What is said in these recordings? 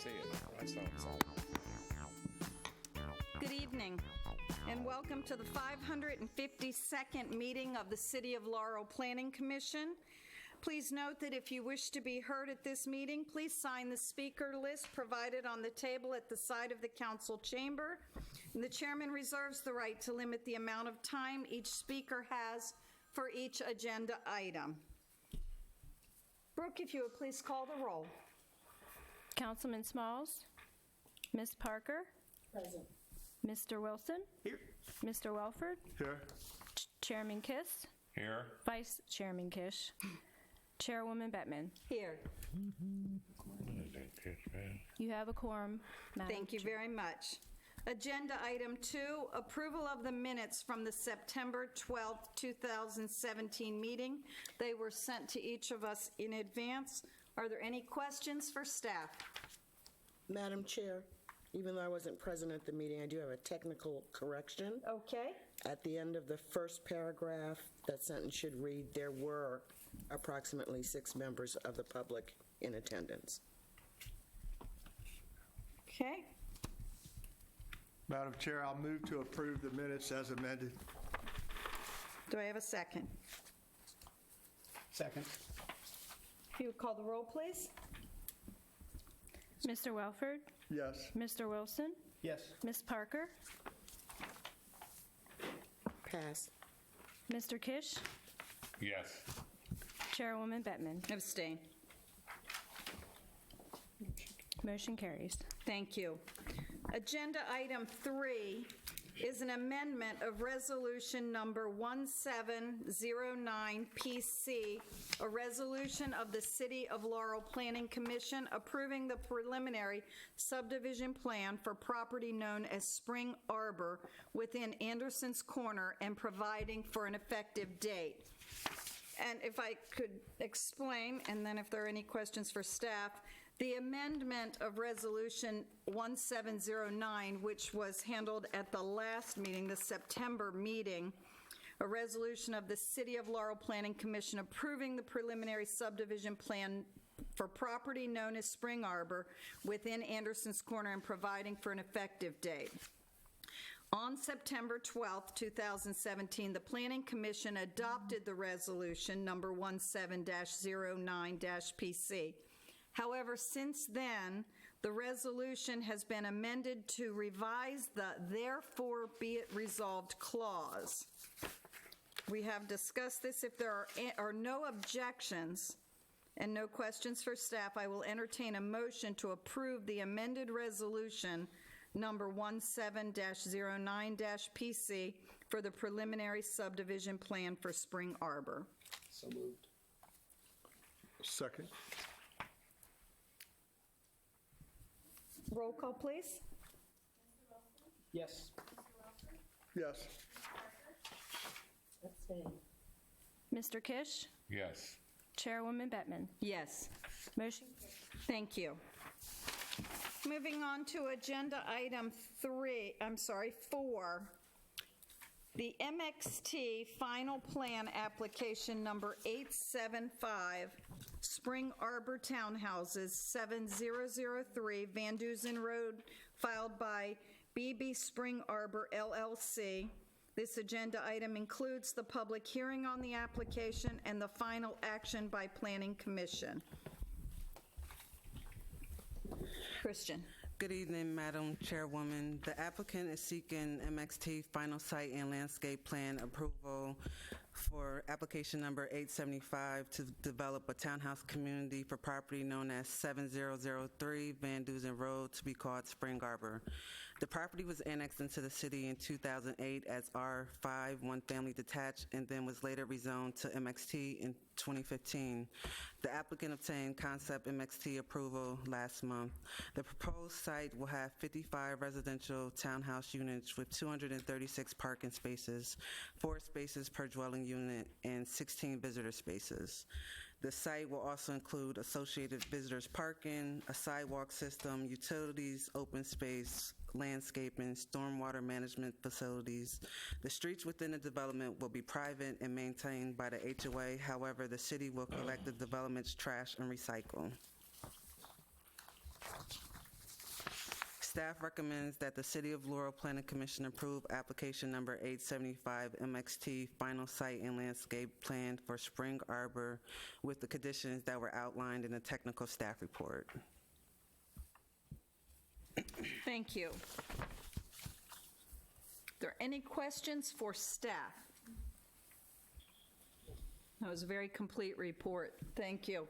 see it. That's not all. Good evening, and welcome to the 552nd meeting of the City of Laurel Planning Commission. Please note that if you wish to be heard at this meeting, please sign the speaker list provided on the table at the side of the council chamber. And the chairman reserves the right to limit the amount of time each speaker has for each agenda item. Brooke, if you would please call the roll. Councilman Smalls? Ms. Parker? Present. Mr. Wilson? Here. Mr. Welford? Here. Chairman Kiss? Here. Vice Chairman Kish? Chairwoman Bettman? Here. You have a quorum, Madam Thank you Chair. very much. Agenda item 2, approval of the minutes from the September 12th, 2017 meeting. They were sent to each of us in advance. Are there any questions for staff? Madam Chair, even though I wasn't present at the meeting, I do have a technical correction. Okay. At the end of the first paragraph, that sentence should read, "There were approximately 6 members of the public in attendance." Okay. Madam Chair, I'll move to approve the minutes as amended. Do I have a second? Second. If you would call the roll, please. Mr. Welford? Yes. Mr. Wilson? Yes. Ms. Parker? Pass. Mr. Kish? Yes. Chairwoman Bettman? Abstain. Motion carries. Thank you. Agenda item 3 is an amendment of resolution number 1709 PC, a resolution of the City of Laurel Planning Commission approving the preliminary subdivision plan for property known as Spring Arbor within Anderson's Corner and providing for an effective date. And if I could explain, and then if there are any questions for staff, the amendment of Resolution 1709, which was handled at the last meeting, the September meeting, a resolution of the City of Laurel Planning Commission approving the preliminary subdivision plan for property known as Spring Arbor within Anderson's Corner and providing for an effective date. On September 12th, 2017, the Planning Commission adopted the resolution number 17-09-PC. However, since then, the resolution has been amended to revise the "therefore be it resolved" clause. We have discussed this. If there are no objections and no questions for staff, I will entertain a motion to approve the amended resolution number 17-09-PC for the preliminary subdivision plan for Spring Arbor. So moved. Second. Roll call, please. Yes. Yes. Mr. Kish? Yes. Chairwoman Bettman? Yes. Motion Thank you. Moving on to agenda item 4. The MXT final plan application number 875, Spring Arbor Townhouses, 7003 Van Dusen Road, filed by BB Spring Arbor LLC. This agenda item includes the public hearing on the application and the final action by Planning Commission. Christian. Good evening, Madam Chairwoman. The applicant is seeking MXT final site and landscape plan approval for application number 875 to develop a townhouse community for property known as 7003 Van Dusen Road to be called Spring Arbor. The property was annexed into the city in 2008 as R5, one family detached, and then was later rezoned to MXT in 2015. The applicant obtained concept MXT approval last month. The proposed site will have 55 residential townhouse units with 236 parking spaces, 4 spaces per dwelling unit, and 16 visitor spaces. The site will also include associated visitors parking, a sidewalk system, utilities, open space, landscaping, stormwater management facilities. The streets within the development will be private and maintained by the HOA. However, the city will collect the development's trash and recycle. Staff recommends that the City of Laurel Planning Commission approve application number 875 MXT Final Site and Landscape Plan for Spring Arbor with the conditions that were outlined in the technical staff report. Thank you. Are there any questions for staff? That was a very complete report. Thank you.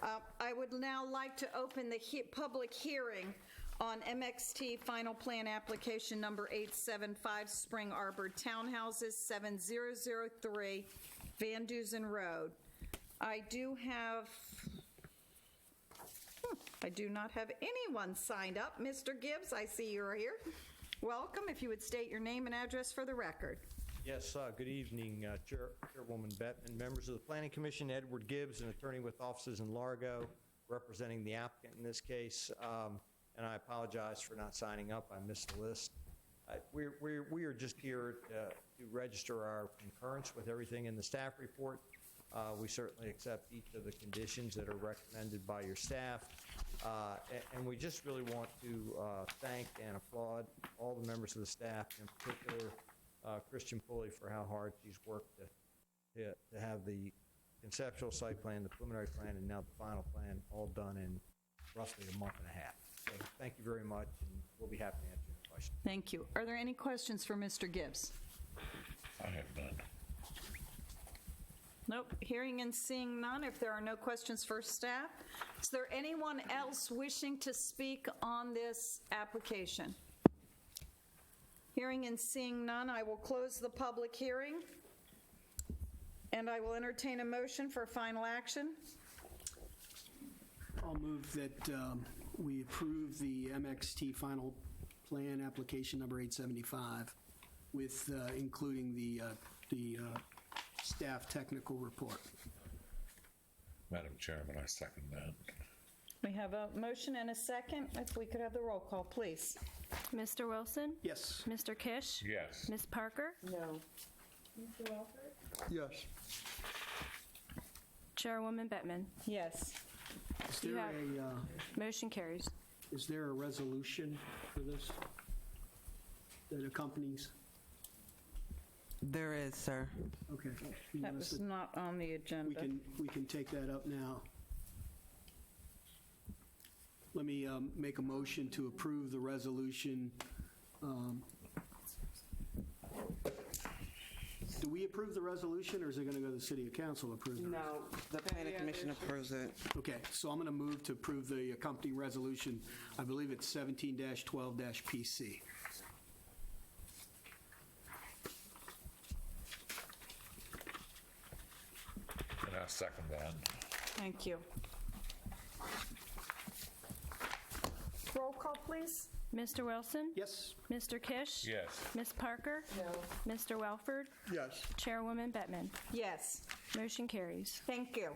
I would now like to open the public hearing on MXT Final Plan Application Number 875, Spring Arbor Townhouses, 7003 Van Dusen Road. I do not have anyone signed up. Mr. Gibbs, I see you're here. Welcome. If you would state your name and address for the record. Yes, good evening, Chairwoman Bettman, members of the Planning Commission, Edward Gibbs, an attorney with offices in Largo, representing the applicant in this case, and I apologize for not signing up. I missed the list. We are just here to register our concurrence with everything in the staff report. We certainly accept each of the conditions that are recommended by your staff, and we just really want to thank and applaud all the members of the staff, in particular Christian Pulley, for how hard she's worked to have the conceptual site plan, the preliminary plan, and now the final plan all done in roughly a month and a half. So thank you very much, and we'll be happy to answer your questions. Thank you. Are there any questions for Mr. Gibbs? I have none. Nope. Hearing and seeing none. If there are no questions for staff, is there anyone else wishing to speak on this application? Hearing and seeing none, I will close the public hearing, and I will entertain a motion for final action. I'll move that we approve the MXT Final Plan Application Number 875 with including the staff technical report. Madam Chairman, I second that. We have a motion and a second. If we could have the roll call, please. Mr. Wilson? Yes. Mr. Kish? Yes. Ms. Parker? No. Yes. Chairwoman Bettman? Yes. Is You there have- Motion carries. is there a resolution for this that accompanies? There is, sir. Okay. You That know, was so not on the agenda. we can take that up now. Let me make a motion to approve the resolution. Do we approve the resolution, or is it going to go to the city council to approve it? No, the planning commission approves it. Okay, so I'm going to move to approve the accompanying resolution. I believe it's 17-12-PC. And I second that. Thank you. Roll call, please. Mr. Wilson? Yes? Mr. Kish? Yes. Ms. Parker? No. Mr. Welford? Yes. Chairwoman Bettman? Yes. Motion carries. Thank you.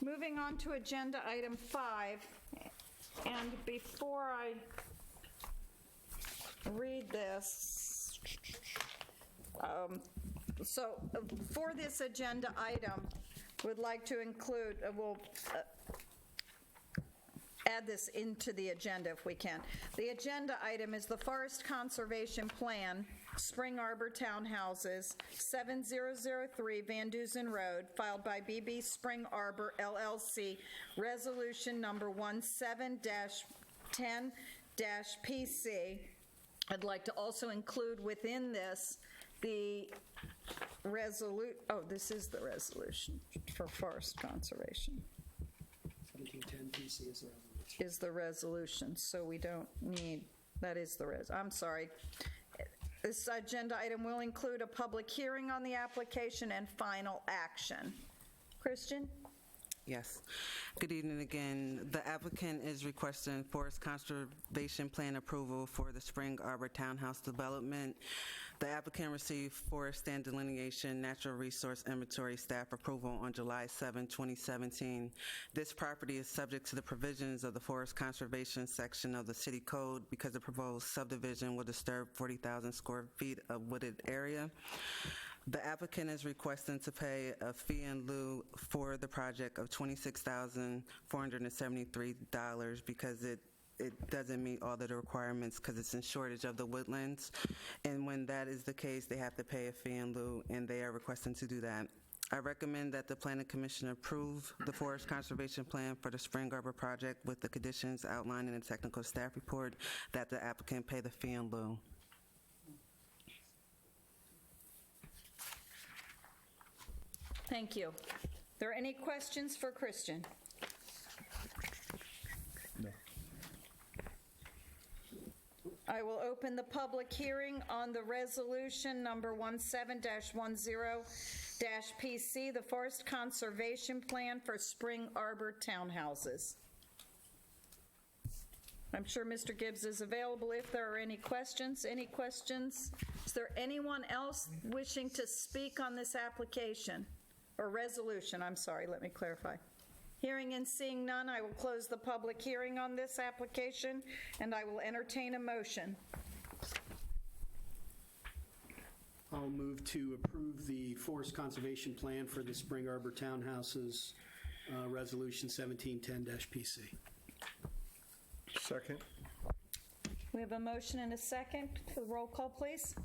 Moving on to agenda item 5, and before I read this, for this agenda item, would like to include, we'll add this into the agenda if we can. The agenda item is the Forest Conservation Plan, Spring Arbor Townhouses, 7003 Van Dusen Road, filed by BB Spring Arbor LLC, resolution number 17-10-PC. I'd like to also include within this the this is the resolution for forest conservation. 1710-PC is the resolution. Is the resolution, so we don't need, that is the I'm sorry. This agenda item will include a public hearing on the application and final action. Christian? Yes. Good evening again. The applicant is requesting forest conservation plan approval for the Spring Arbor Townhouse development. The applicant received forest stand delineation natural resource inventory staff approval on July 7, 2017. This property is subject to the provisions of the forest conservation section of the city code because the proposed subdivision will disturb 40,000 square feet of wooded area. The applicant is requesting to pay a fee in lieu for the project of $26,473 because it it doesn't meet all of the requirements because it's in shortage of the woodlands. And when that is the case, they have to pay a fee in lieu, and they are requesting to do that. I recommend that the Planning Commission approve the Forest Conservation Plan for the Spring Arbor project with the conditions outlined in the technical staff report, that the applicant pay the fee in lieu. Thank you. There any questions for Christian? No. I will open the public hearing on the resolution number 17-10-PC, the Forest Conservation Plan for Spring Arbor Townhouses. I'm sure Mr. Gibbs is available if there are any questions. Any questions? Is there anyone else wishing to speak on this application? Or resolution, I'm sorry, let me clarify. Hearing and seeing none, I will close the public hearing on this application, and I will entertain a motion. I'll move to approve the Forest Conservation Plan for the Spring Arbor Townhouses, Resolution 1710-PC. Second. We have a motion and a second. Roll call, please.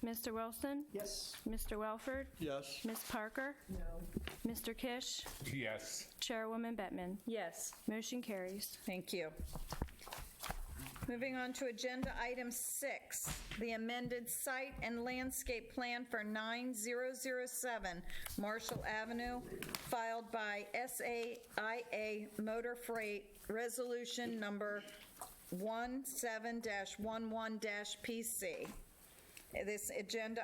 Mr. Wilson? Yes. Mr. Welford? Yes. Ms. Parker? No. Mr. Kish? Yes. Chairwoman Bettman? Yes. Motion carries. Thank you. Moving on to agenda item 6, the amended site and landscape plan for 9007 Marshall Avenue, filed by SAIA Motor Freight, resolution number 17-11-PC. This agenda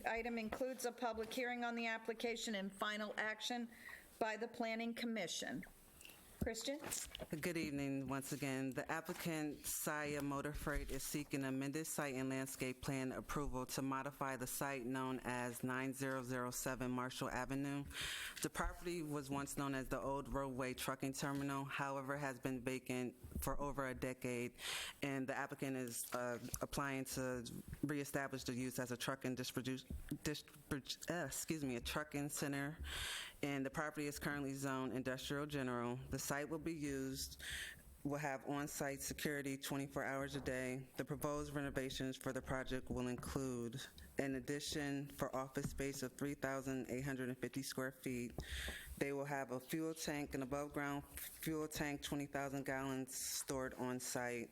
item includes a public hearing on the application and final action by the Planning Commission. Christian? Good evening once again. The applicant, SAIA Motor Freight, is seeking amended site and landscape plan approval to modify the site known as 9007 Marshall Avenue. The property was once known as the old roadway trucking terminal, however, has been vacant for over a decade, and the applicant is applying to reestablish the use as a trucking a trucking center. And the property is currently zoned industrial general. The site will have on-site security 24 hours a day. The proposed renovations for the project will include an addition for office space of 3,850 square feet. They will have a fuel tank, an above-ground fuel tank, 20,000 gallons stored on site.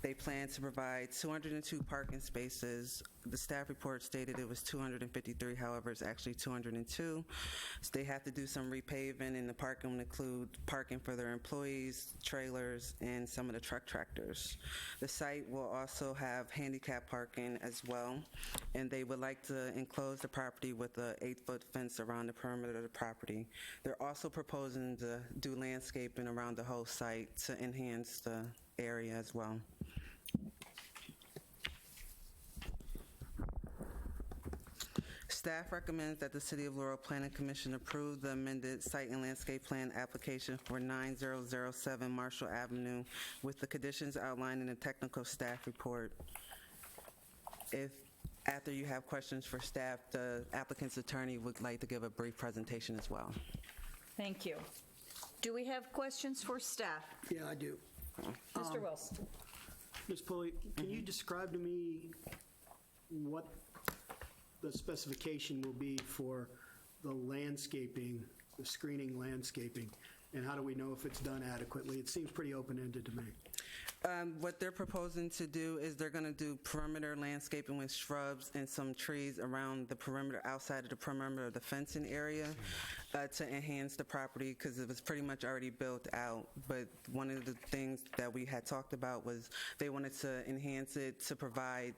They plan to provide 202 parking spaces. The staff report stated it was 253, however, it's actually 202. So they have to do some repaving, and the parking will include parking for their employees, trailers, and some of the truck tractors. The site will also have handicap parking as well, and they would like to enclose the property with a 8-foot fence around the perimeter of the property. They're also proposing to do landscaping around the whole site to enhance the area as well. Staff recommends that the City of Laurel Planning Commission approve the amended site and landscape plan application for 9007 Marshall Avenue with the conditions outlined in the technical staff report. If after you have questions for staff, the applicant's attorney would like to give a brief presentation as well. Thank you. Do we have questions for staff? Yeah, I do. Mr. Wilson? Ms. Pulley, can you describe to me what the specification will be for the landscaping, the screening landscaping, and how do we know if it's done adequately? It seems pretty open-ended to me. What they're proposing to do is they're going to do perimeter landscaping with shrubs and some trees around the perimeter, outside of the perimeter of the fencing area, to enhance the property because it was pretty much already built out. But one of the things that we had talked about was they wanted to enhance it to provide,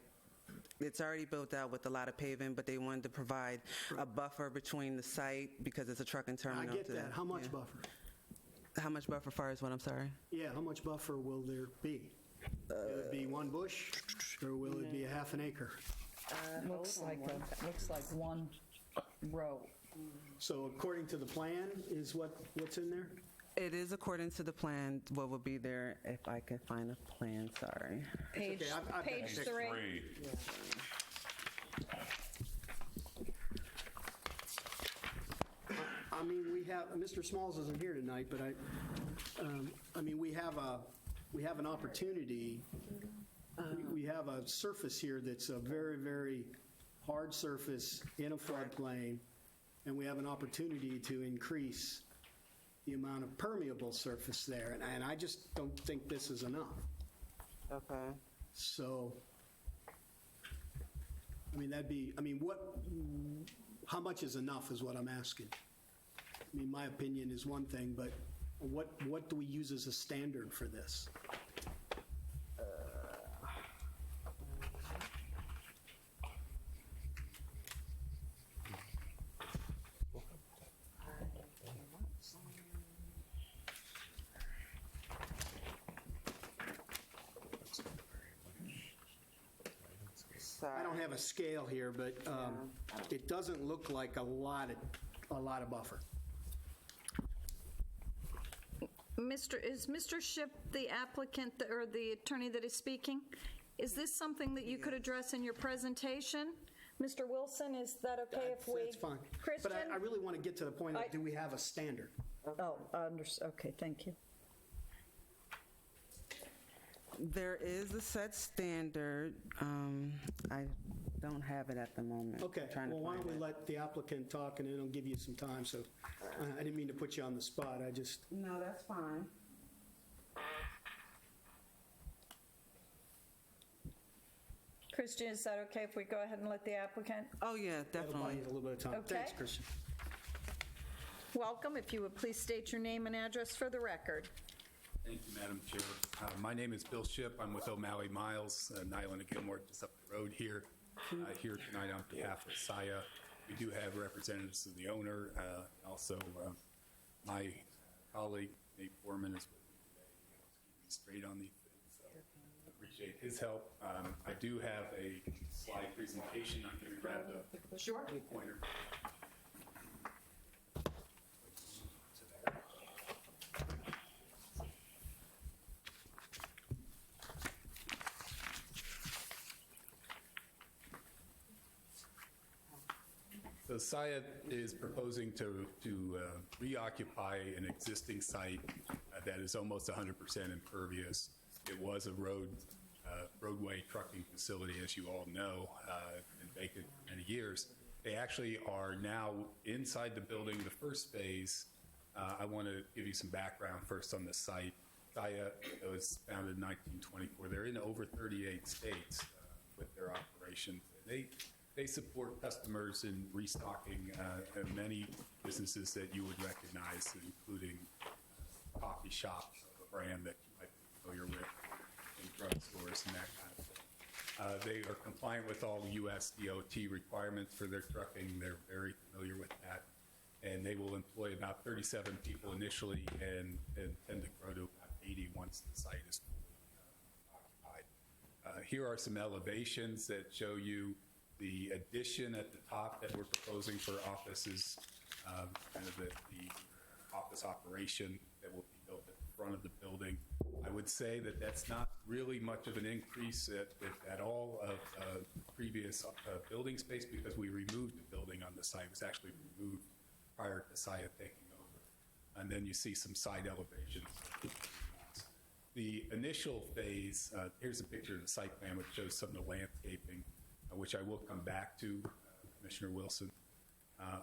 it's already built out with a lot of paving, but they wanted to provide a buffer between the site because it's a trucking terminal. I get that. How much buffer? How much buffer far as what, I'm sorry? Yeah, how much buffer will there be? Will it be one bush, or will it be a half an acre? Looks like one row. So according to the plan is what's in there? It is according to the plan, what would be there, if I could find a plan, sorry. Page, I've page got 3. I mean, we have, Mr. Smalls isn't here tonight, but I mean, we have we have an opportunity, we have a surface here that's a very, very hard surface in a floodplain, and we have an opportunity to increase the amount of permeable surface there, and I just don't think this is enough. Okay. So, I mean, how much is enough is what I'm asking. I mean, my opinion is one thing, but what do we use as a standard for this? I don't have a scale here, but it doesn't look like a lot of buffer. Is Mr. Ship the applicant or the attorney that is speaking? Is this something that you could address in your presentation? Mr. Wilson, is that okay if we? That's fine. Christian? But I really want to get to the point of, do we have a standard? Oh, okay, thank you. There is a set standard. I don't have it at the moment. Okay, Trying to well, why find don't we it. let the applicant talk, and then I'll give you some time, so I didn't mean to put you on the spot, I just, No, that's fine. Christian, is that okay if we go ahead and let the applicant? Oh, yeah, that'll buy definitely. you a little bit of time. Okay. Thanks, Christian. Welcome, if you would please state your name and address for the record. Thank you, Madam Chair. My name is Bill Ship. I'm with O'Malley Miles, Nyland and Gilmore, just up the road here. Here tonight on behalf of SAIA. We do have representatives of the owner. Also, my colleague, Nate Foreman, is with me today. Keep me straight on these things, so I appreciate his help. I do have a slide presentation. I'm going to grab the pointer. To there. So SAIA is proposing to reoccupy an existing site that is almost 100% impervious. It was a roadway trucking facility, as you all know, been vacant for many years. They actually are now inside the building. The first phase, I want to give you some background first on the site. SAIA was founded in 1924. They're in over 38 states with their operations. They support customers in restocking many businesses that you would recognize, including coffee shops, a brand that you might be familiar with, and drugstores and that kind of thing. They are compliant with all U.S. DOT requirements for their trucking. They're very familiar with that. And they will employ about 37 people initially and tend to grow to about 80 once the site is fully occupied. Here are some elevations that show you the addition at the top that we're proposing for offices, kind of the office operation that will be built at the front of the building. I would say that that's not really much of an increase at all of previous building space because we removed the building on the site. It was actually removed prior to SAIA taking over. And then you see some side elevations. The initial phase, here's a picture of the site plan which shows some of the landscaping, which I will come back to, Commissioner Wilson.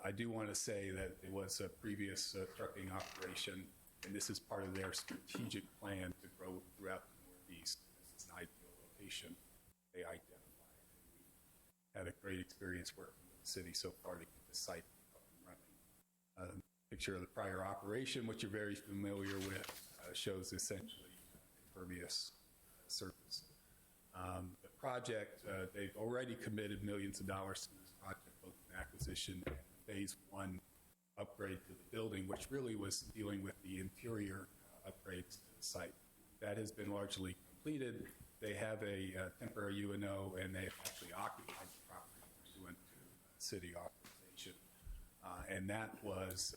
I do want to say that it was a previous trucking operation, and this is part of their strategic plan to grow throughout the Northeast. This is an ideal location they identified. We had a great experience working with the city so far to get the site up and running. Picture of the prior operation, which you're very familiar with, shows essentially impervious surface. The project, they've already committed millions of dollars to this project, both in acquisition and phase one upgrade to the building, which really was dealing with the interior upgrades to the site. That has been largely completed. They have a temporary UNO, and they have actually occupied the property pursuant to city authorization. And that was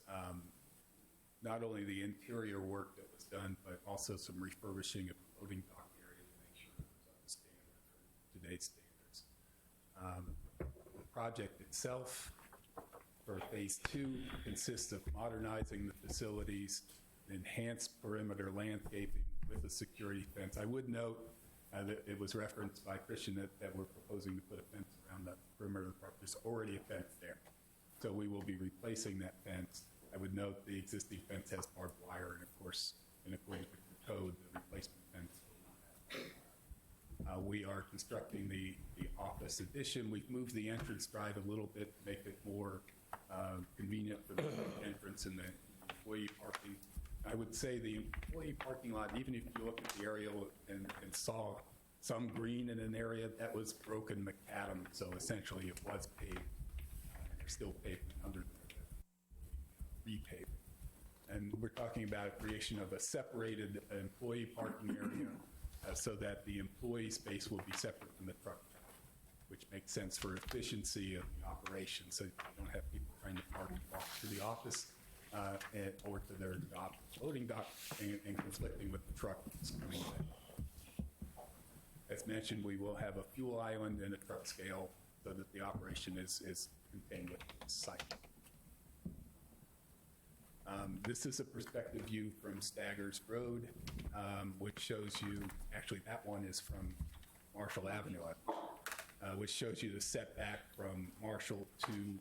not only the interior work that was done, but also some refurbishing of the loading dock area to make sure it was up to standard for today's standards. The project itself for phase two consists of modernizing the facilities, enhanced perimeter landscaping with a security fence. I would note that it was referenced by Christian that we're proposing to put a fence around the perimeter of the park. There's already a fence there. So we will be replacing that fence. I would note the existing fence has barbed wire, and of course, in accordance with the code, the replacement fence will not have. We are constructing the office addition. We've moved the entrance drive a little bit to make it more convenient for the entrance and the employee parking. I would say the employee parking lot, even if you look at the aerial and saw some green in an area, that was broken macadam, so essentially it was paved. There's still pavement under the repaving. And we're talking about creation of a separated employee parking area so that the employee space will be separate from the truck traffic, which makes sense for efficiency of the operation, so you don't have people trying to park and walk to the office or to their dock, loading dock, and conflicting with the truck that's coming in. As mentioned, we will have a fuel island and a truck scale so that the operation is contained within the site. This is a perspective view from Staggers Road, which shows you, actually that one is from Marshall Avenue, which shows you the setback from Marshall to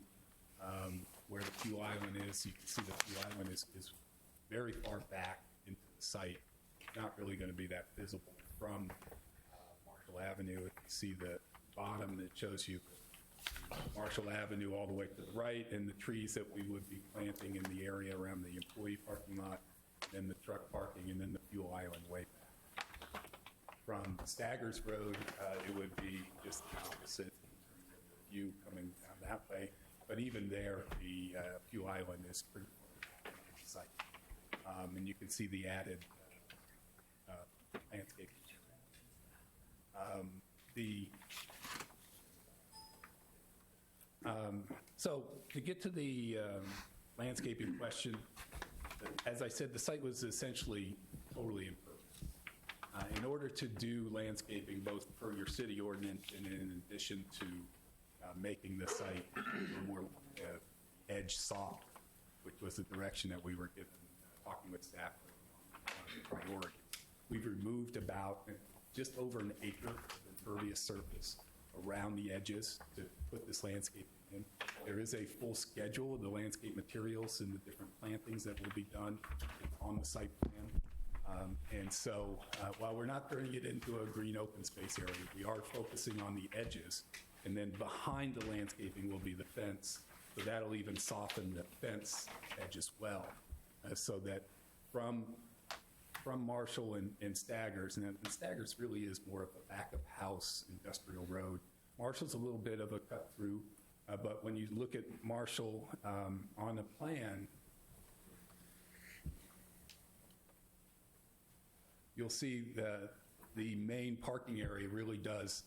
where the fuel island is. You can see the fuel island is very far back into the site. Not really going to be that visible from Marshall Avenue. If you see the bottom, it shows you Marshall Avenue all the way to the right, and the trees that we would be planting in the area around the employee parking lot, then the truck parking, and then the fuel island way back. From Staggers Road, it would be just the opposite in terms of the view coming down that way. But even there, the fuel island is pretty far back in the site. And you can see the added landscape. So to get to the landscaping question, as I said, the site was essentially totally impervious. In order to do landscaping, both per your city ordinance and in addition to making the site more edge soft, which was the direction that we were given, talking with staff on priority, we've removed about just over an acre of impervious surface around the edges to put this landscape in. There is a full schedule of the landscape materials and the different plantings that will be done on the site plan. And so while we're not turning it into a green open space area, we are focusing on the edges. And then behind the landscaping will be the fence. So that'll even soften the fence edge as well. So that from Marshall and Staggers, and Staggers really is more of a back of house industrial road. Marshall's a little bit of a cut through, but when you look at Marshall on a plan, you'll see the main parking area really does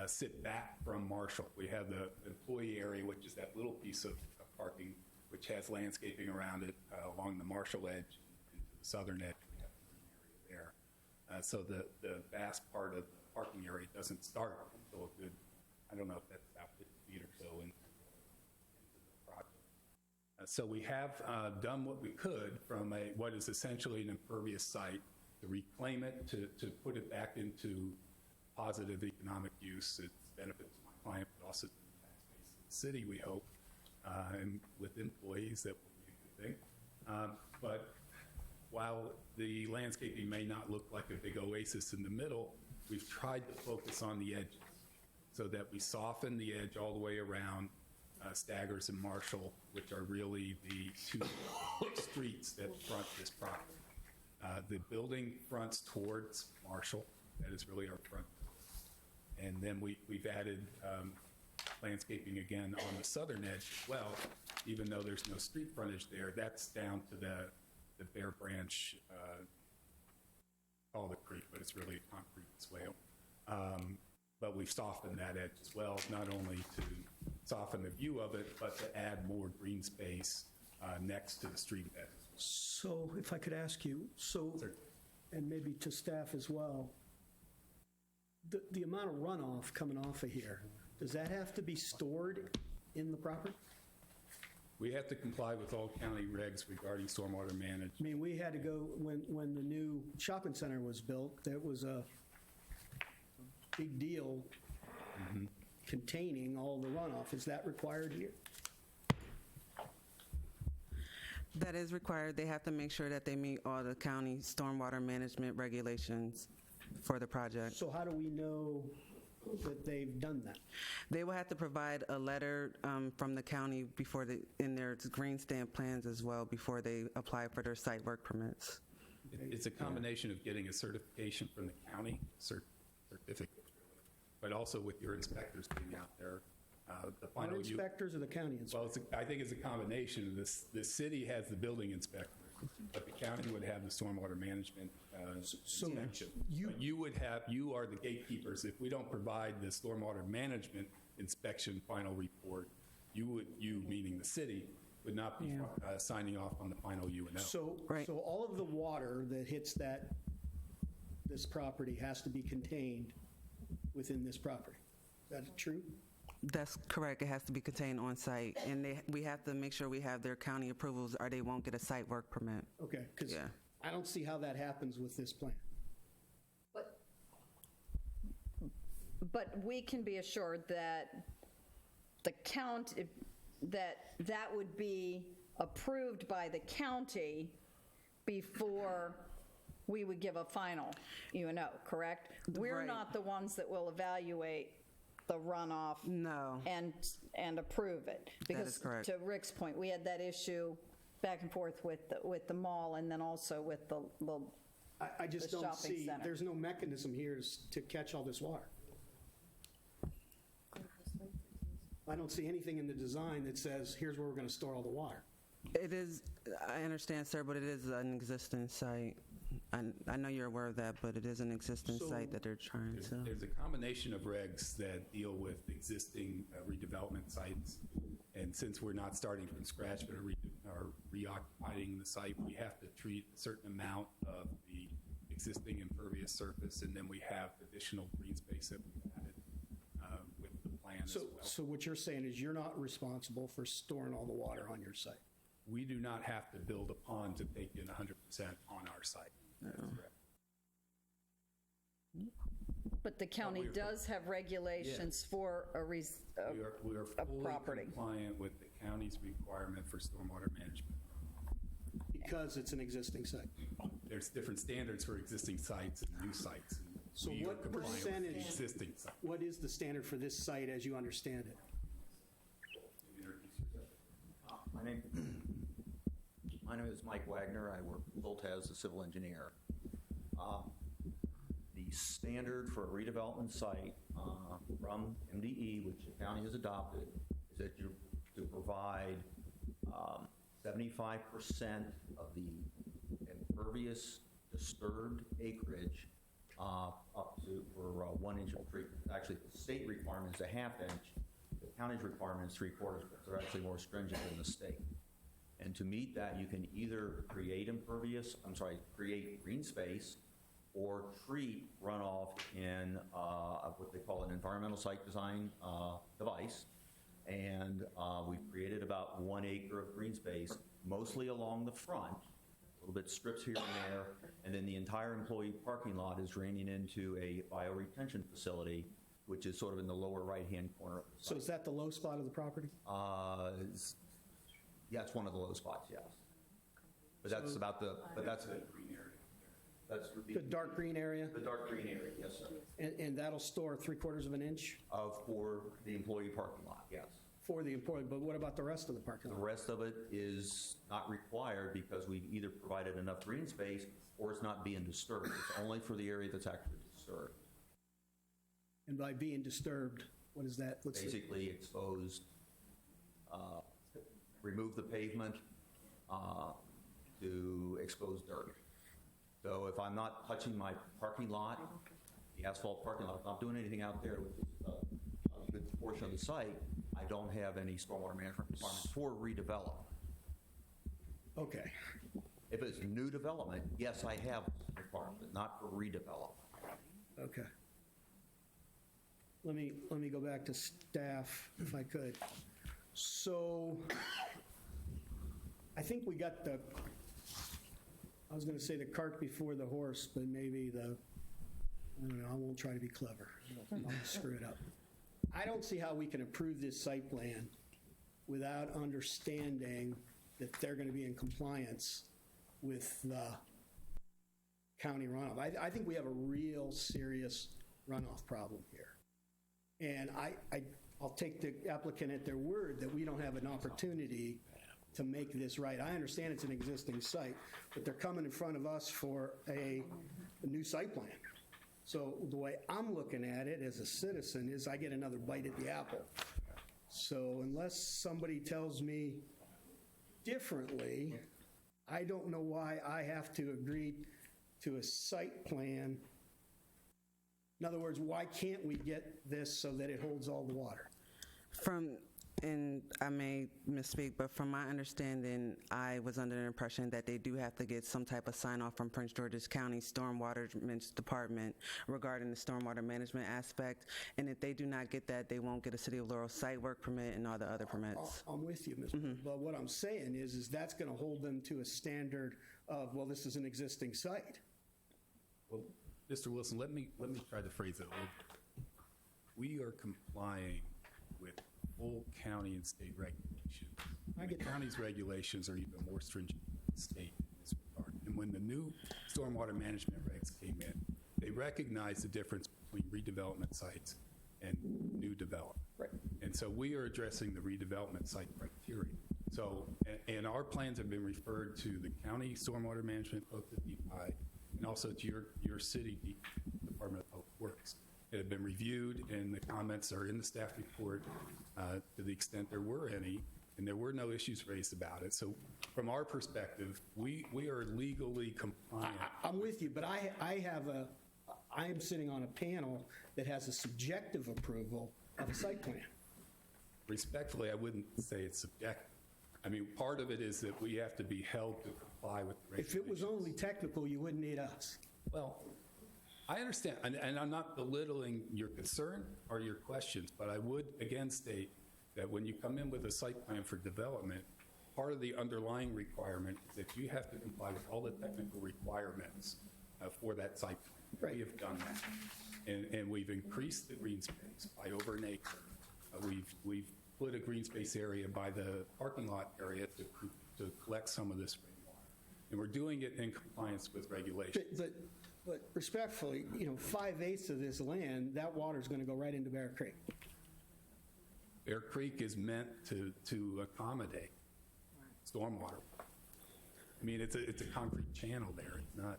sit back from Marshall. We have the employee area, which is that little piece of parking, which has landscaping around it along the Marshall edge into the southern edge. We have an area there. So the vast part of the parking area doesn't start until a good, I don't know if that's about 50 feet or so into the project. So we have done what we could from what is essentially an impervious site to reclaim it, to put it back into positive economic use. It benefits my client, but also the tax base of the city, we hope, and with employees, that will be a good thing. But while the landscaping may not look like a big oasis in the middle, we've tried to focus on the edges so that we soften the edge all the way around Staggers and Marshall, which are really the two streets that front this property. The building fronts towards Marshall. That is really our front. And then we've added landscaping again on the southern edge as well, even though there's no street frontage there. That's down to the Bear Branch, call it creek, but it's really a concrete swale. But we've softened that edge as well, not only to soften the view of it, but to add more green space next to the street bed. So if I could ask you, and maybe to staff as well, the amount of runoff coming off of here, does that have to be stored in the property? We have to comply with all county regs regarding stormwater management. I mean, we had to go, when the new shopping center was built, that was a big deal containing all the runoff. Is that required here? That is required. They have to make sure that they meet all the county stormwater management regulations for the project. So how do we know that they've done that? They will have to provide a letter from the county before in their green stamp plans as well, before they apply for their site work permits. It's a combination of getting a certification from the county, certificate, but also with your inspectors being out there. The Our final inspectors or the county inspectors? Well, I think it's a combination. The city has the building inspector, but the county would have the stormwater management So inspection. you- But you are the gatekeepers. If we don't provide the stormwater management inspection final report, you, meaning the city, would not be signing off on the final UNO. So, Right. so all of the water that hits this property has to be contained within this property. Is that true? That's correct. It has to be contained on site, and we have to make sure we have their county approvals, or they won't get a site work permit. Okay, because Yeah. I don't see how that happens with this plan. But we can be assured that the county, that would be approved by the county before we would give a final UNO, correct? We're Right. not the ones that will evaluate the runoff. No. And approve it. That is correct. Because to Rick's point, we had that issue back and forth with the mall and then also with the I just The don't shopping see, center. there's no mechanism here to catch all this water. I don't see anything in the design that says, here's where we're going to store all the water. It is, I understand, sir, but it is an existing site. I know you're aware of that, but it is an existing So- site that they're trying to. There's a combination of regs that deal with existing redevelopment sites. And since we're not starting from scratch but are reoccupying the site, we have to treat a certain amount of the existing impervious surface, and then we have additional green space that we've added with the plan as So, well. so what you're saying is you're not responsible for storing all the water on your site? We do not have to build a pond to take in 100% on our site. That's correct. But the county we're- does have regulations for We are a fully property. compliant with the county's requirement for stormwater management. Because it's an existing site. There's different standards for existing sites and new sites. and So we are what compliant with the percentage- existing site? What is the standard for this site as you understand it? My name is Mike Wagner. I work for Bolt as a civil engineer. The standard for a redevelopment site from MDE, which the county has adopted, is that you're to provide 75% of the impervious disturbed acreage up to for 1 inch of treatment. Actually, the state requirement is a ½ inch. The county's requirement is 3/4, but they're actually more stringent than the state. And to meet that, you can either create create green space or treat runoff in what they call an environmental site design device. And we've created about 1 acre of green space, mostly along the front, a little bit strips here and there, and then the entire employee parking lot is draining into a bioretention facility, which is sort of in the lower right-hand corner of the So site. is that the low spot of the property? Yeah, it's one of the low spots, yes. But that's about the, but that's the green area. That's The dark green area? The dark green area, yes, sir. And that'll store 3/4 of an inch For the employee parking lot, yes. for the employee, but what about the rest of the parking The lot? rest of it is not required because we've either provided enough green space or it's not being disturbed. It's only for the area that's actually disturbed. And by being disturbed, what is that? What's the- Basically exposed, remove the pavement to expose dirt. So if I'm not touching my parking lot, the asphalt parking lot, if I'm not doing anything out there, which is a good portion of the site, I don't have any stormwater management requirements for redevelopment. Okay. If it's new development, yes, I have requirements, but not for redevelopment. Okay. Let me go back to staff, if I could. So I think we got I was going to say the cart before the horse, but maybe I don't know, I won't try to be clever. I'll screw it up. I don't see how we can approve this site plan without understanding that they're going to be in compliance with the county runoff. I think we have a real serious runoff problem here. And I'll take the applicant at their word that we don't have an opportunity to make this right. I understand it's an existing site, but they're coming in front of us for a new site plan. So the way I'm looking at it as a citizen is I get another bite at the apple. So unless somebody tells me differently, I don't know why I have to agree to a site plan. In other words, why can't we get this so that it holds all the water? And I may misspeak, but from my understanding, I was under the impression that they do have to get some type of sign-off from Prince George's County Stormwater Department regarding the stormwater management aspect. And if they do not get that, they won't get a City of Laurel site work permit and all the other permits. I'm with you, Mr. But what I'm saying is that's going to hold them to a standard of, well, this is an existing site. Well, Mr. Wilson, let me try to phrase it a little bit. We are complying with full county and state regulations. The county's regulations are even more stringent than the state in this regard. And when the new stormwater management regs came in, they recognized the difference between redevelopment sites and new development. Right. And so we are addressing the redevelopment site criteria. So, and our plans have been referred to the county stormwater management, both the DPI, and also to your city Department of Public Works. It had been reviewed, and the comments are in the staff report to the extent there were any, and there were no issues raised about it. So from our perspective, we are legally compliant. I'm with you, but I am sitting on a panel that has a subjective approval of a site plan. Respectfully, I wouldn't say it's subjective. I mean, part of it is that we have to be held to comply with the regulations. If it was only technical, you wouldn't need us. Well, I understand, and I'm not belittling your concern or your questions, but I would again state that when you come in with a site plan for development, part of the underlying requirement is that you have to comply with all the technical requirements for that site plan. Right. We have done that. And we've increased the green space by over an acre. We've put a green space area by the parking lot area to collect some of this rainwater. And we're doing it in compliance with regulations. But respectfully, 5/8 of this land, that water is going to go right into Bear Creek. Bear Creek is meant to accommodate stormwater. I mean, it's a concrete channel there. It's not,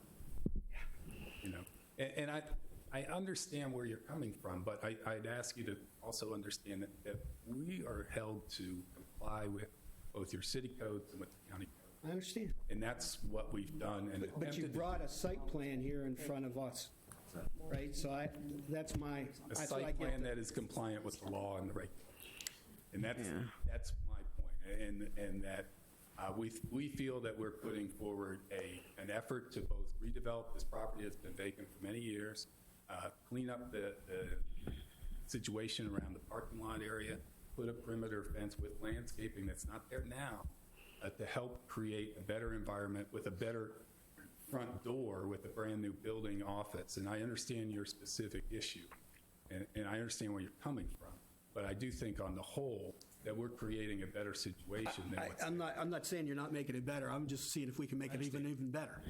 And I understand where you're coming from, but I'd ask you to also understand that we are held to comply with both your city codes and with the county code. I understand. And that's what we've done. And But you attempted to brought a site plan here in front of us, right? So that's what I site get. plan that is compliant with the law and the regulations. And that's my point. And that we feel that we're putting forward an effort to both redevelop this property that's been vacant for many years, clean up the situation around the parking lot area, put a perimeter fence with landscaping that's not there now, to help create a better environment with a better front door with a brand new building office. And I understand your specific issue, and I understand where you're coming from. But I do think on the whole that we're creating a better situation than what's I'm not saying you're not making it better. I'm just seeing if we can make it even better.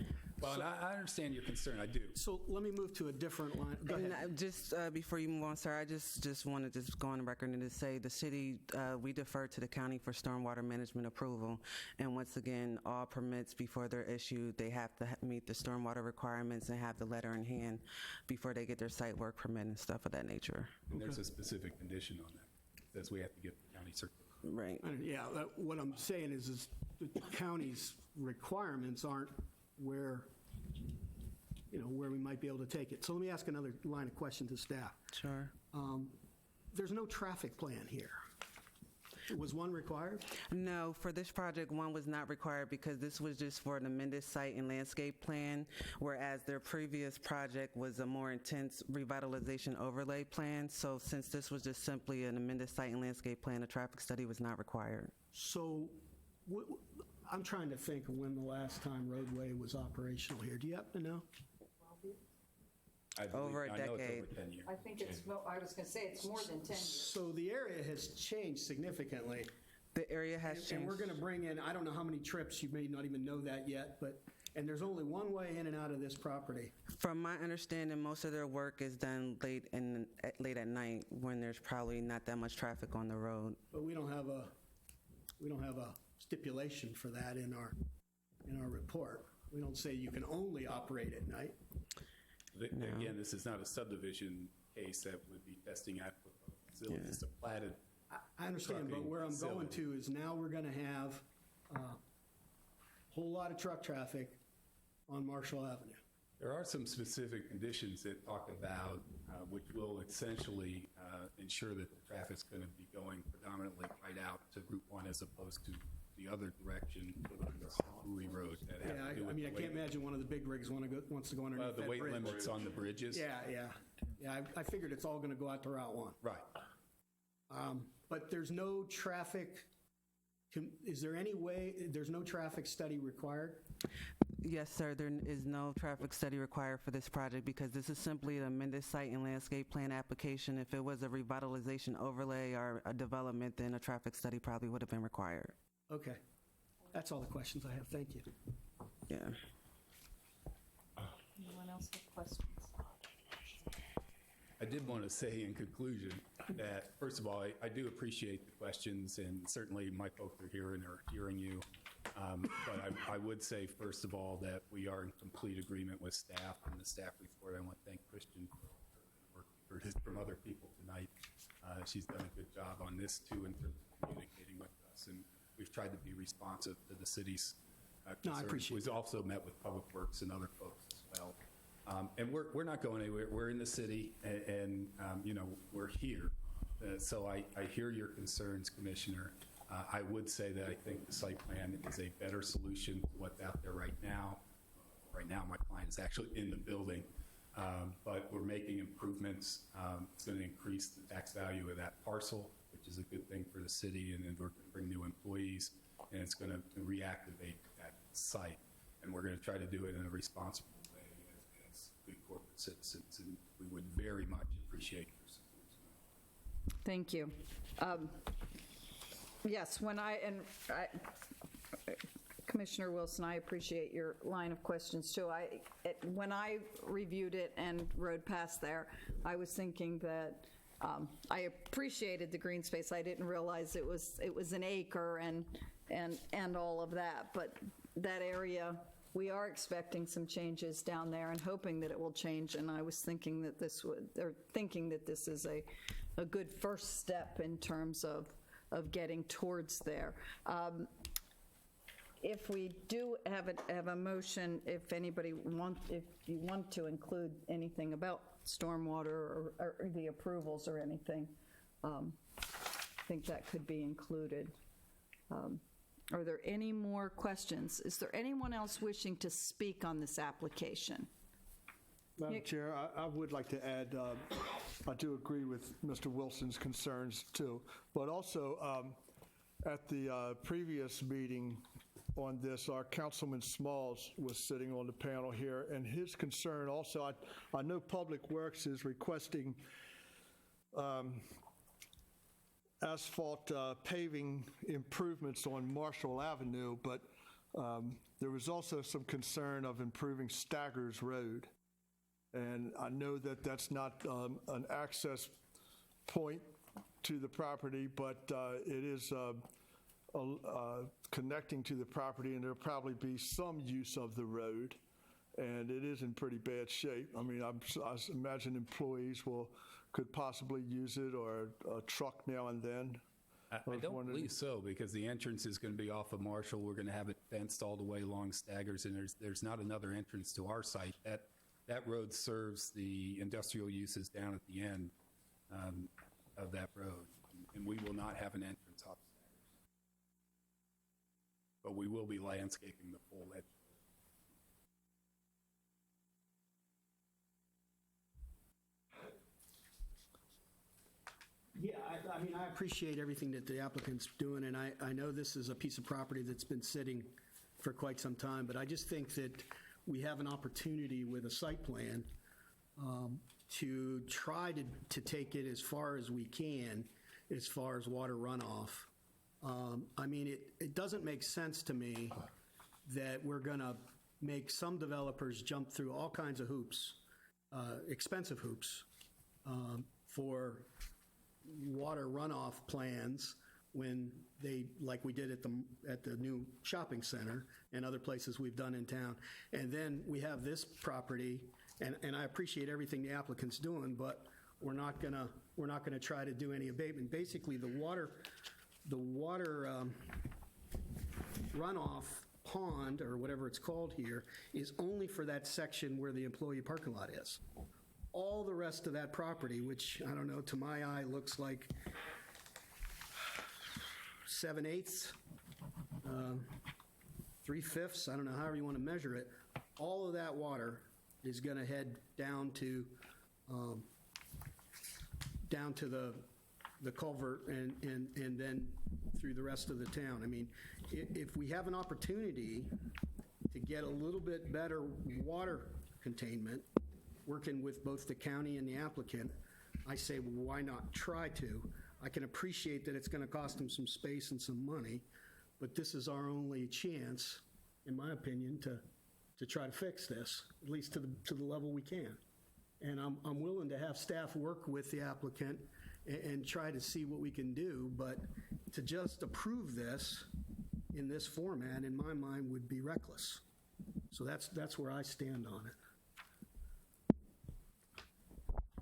Well, and I understand your concern. I do. So let me move to a different line. Go ahead. And just before you move on, sir, I just want to go on the record and to say the city, we defer to the county for stormwater management approval. And once again, all permits before they're issued, they have to meet the stormwater requirements and have the letter in hand before they get their site work permit and stuff of that nature. And there's a specific condition on that. It says we have to get the county certificate. Right. Yeah, what I'm saying is the county's requirements aren't where we might be able to take it. So let me ask another line of question to staff. Sure. There's no traffic plan here. Was one required? No, for this project, one was not required because this was just for an amended site and landscape plan, whereas their previous project was a more intense revitalization overlay plan. So since this was just simply an amended site and landscape plan, a traffic study was not required. So I'm trying to think of when the last time roadway was operational here. Do you happen to know? I believe- Over a I know it's decade. over 10 years. I think it's, I was going to say it's more than 10 years. So the area has changed significantly. The area has And changed. we're going to bring in, I don't know how many trips, you may not even know that yet, but, and there's only one way in and out of this property. From my understanding, most of their work is done late at night when there's probably not that much traffic on the road. But we don't have a stipulation for that in our report. We don't say you can only operate at night. Again, this is not a subdivision case that would be testing out facilities. It's a platted. I understand, but where I'm going to is now we're going to have a whole lot of truck traffic on Marshall Avenue. There are some specific conditions that talk about, which will essentially ensure that the traffic's going to be going predominantly right out to Route 1 as opposed to the other direction, Bowie Road. That have Yeah, to do I with mean, I the can't weight- imagine one of the big rigs wants to go underneath that the weight bridge. limits on the bridges. Yeah. I figured it's all going to go out to Route 1. Right. But there's no traffic, is there any way, there's no traffic study required? Yes, sir, there is no traffic study required for this project because this is simply an amended site and landscape plan application. If it was a revitalization overlay or a development, then a traffic study probably would have been required. Okay. That's all the questions I have. Thank you. Yeah. Anyone else have questions? I did want to say in conclusion that, first of all, I do appreciate the questions, and certainly my folks are here and are hearing you. But I would say, first of all, that we are in complete agreement with staff and the staff report. I want to thank Christian for his from other people tonight. She's done a good job on this, too, in terms of communicating with us, and we've tried to be responsive to the city's concerns. No, I appreciate We've also met with Public Works and other folks as well. And we're not going anywhere. We're in the city, and you know, we're here. So I hear your concerns, Commissioner. I would say that I think the site plan is a better solution to what's out there right now. Right now, my client is actually in the building, but we're making improvements. It's going to increase the tax value of that parcel, which is a good thing for the city, and then we're going to bring new employees, and it's going to reactivate that site. And we're going to try to do it in a responsible way as good corporate citizens, and we would very much appreciate your support. Thank you. Yes, Commissioner Wilson, I appreciate your line of questions too. When I reviewed it and rode past there, I was thinking that I appreciated the green space. I didn't realize it was an acre and all of that. But that area, we are expecting some changes down there and hoping that it will change. And I was thinking that this is a good first step in terms of getting towards there. If we do have a motion, if you want to include anything about stormwater or the approvals or anything, I think that could be included. Are there any more questions? Is there anyone else wishing to speak on this application? Madam Chair, I would like to add, I do agree with Mr. Wilson's concerns too, but also at the previous meeting on this, our Councilman Smalls was sitting on the panel here, and his concern also, I know Public Works is requesting asphalt paving improvements on Marshall Avenue, but there was also some concern of improving Staggers Road. And I know that that's not an access point to the property, but it is connecting to the property, and there'll probably be some use of the road, and it is in pretty bad shape. I mean, I imagine employees could possibly use it, or a truck now and then. I don't believe so, because the entrance is going to be off of Marshall. We're going to have it fenced all the way along Staggers, and there's not another entrance to our site. That road serves the industrial uses down at the end of that road, and we will not have an entrance off Staggers. But we will be landscaping the full edge. Yeah, I mean, I appreciate everything that the applicant's doing, and I know this is a piece of property that's been sitting for quite some time, but I just think that we have an opportunity with a site plan to try to take it as far as we can, as far as water runoff. I mean, it doesn't make sense to me that we're going to make some developers jump through all kinds of hoops, expensive hoops, for water runoff plans when they, like we did at the new shopping center and other places we've done in town. And then we have this property, and I appreciate everything the applicant's doing, but we're not gonna try to do any abatement. Basically, the water runoff pond, or whatever it's called here, is only for that section where the employee parking lot is. All the rest of that property, which, I don't know, to my eye, looks like 7/8, 3/5, I don't know, however you want to measure it, all of that water is going to head down to the culvert and then through the rest of the town. I mean, if we have an opportunity to get a little bit better water containment, working with both the county and the applicant, I say, well, why not try to? I can appreciate that it's going to cost them some space and some money, but this is our only chance, in my opinion, to try to fix this, at least to the level we can. And I'm willing to have staff work with the applicant and try to see what we can do, but to just approve this in this format, in my mind, would be reckless. So that's where I stand on it.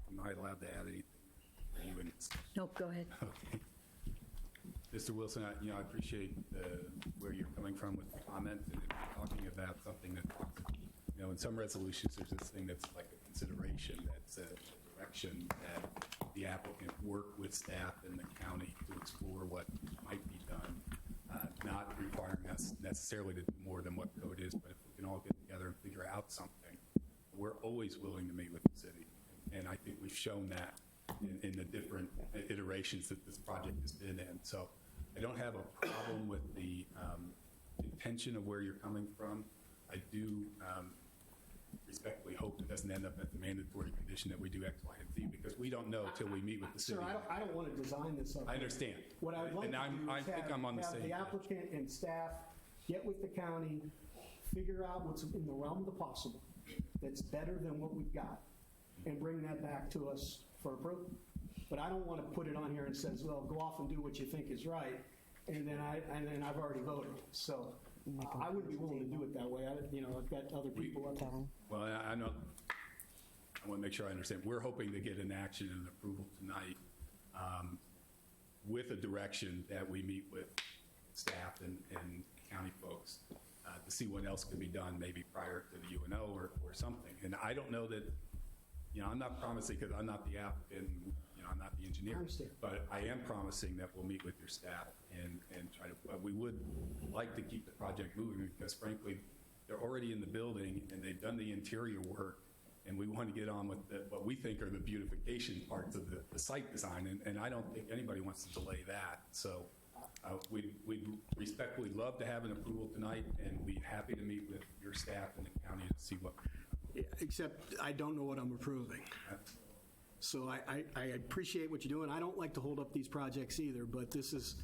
Am I allowed to add anything? Nope, go ahead. Okay. Mr. Wilson, I appreciate where you're coming from with the comment and talking about something that, in some resolutions, there's this thing that's like a consideration, that's a direction that the applicant work with staff and the county to explore what might be done, not requiring us necessarily to do more than what code is, but if we can all get together and figure out something, we're always willing to meet with the city. And I think we've shown that in the different iterations that this project has been in. So I don't have a problem with the intention of where you're coming from. I do respectfully hope it doesn't end up at the mandatory condition that we do X, Y, and Z, because we don't know until we meet with the city. Sir, I don't want to design this up. I understand. What I would like to do is have the applicant and staff get with the county, figure out what's in the realm of the possible that's better than what we've got, and bring that back to us for approval. But I don't want to put it on here and says, well, go off and do what you think is right, and then I've already voted. So I wouldn't be willing to do it that way. I've got other people up there. Well, I know. I want to make sure I understand. We're hoping to get an action and an approval tonight with a direction that we meet with staff and county folks to see what else can be done, maybe prior to the UNO or something. And I don't know that, I'm not promising, because I'm not the applicant, I'm not the engineer. I understand. But I am promising that we'll meet with your staff and try to, we would like to keep the project moving, because frankly, they're already in the building and they've done the interior work, and we want to get on with what we think are the beautification parts of the site design, and I don't think anybody wants to delay that. So we'd respectfully love to have an approval tonight, and we'd be happy to meet with your staff and the county to see what. Yeah, except I don't know what I'm approving. So I appreciate what you're doing. I don't like to hold up these projects either, but this is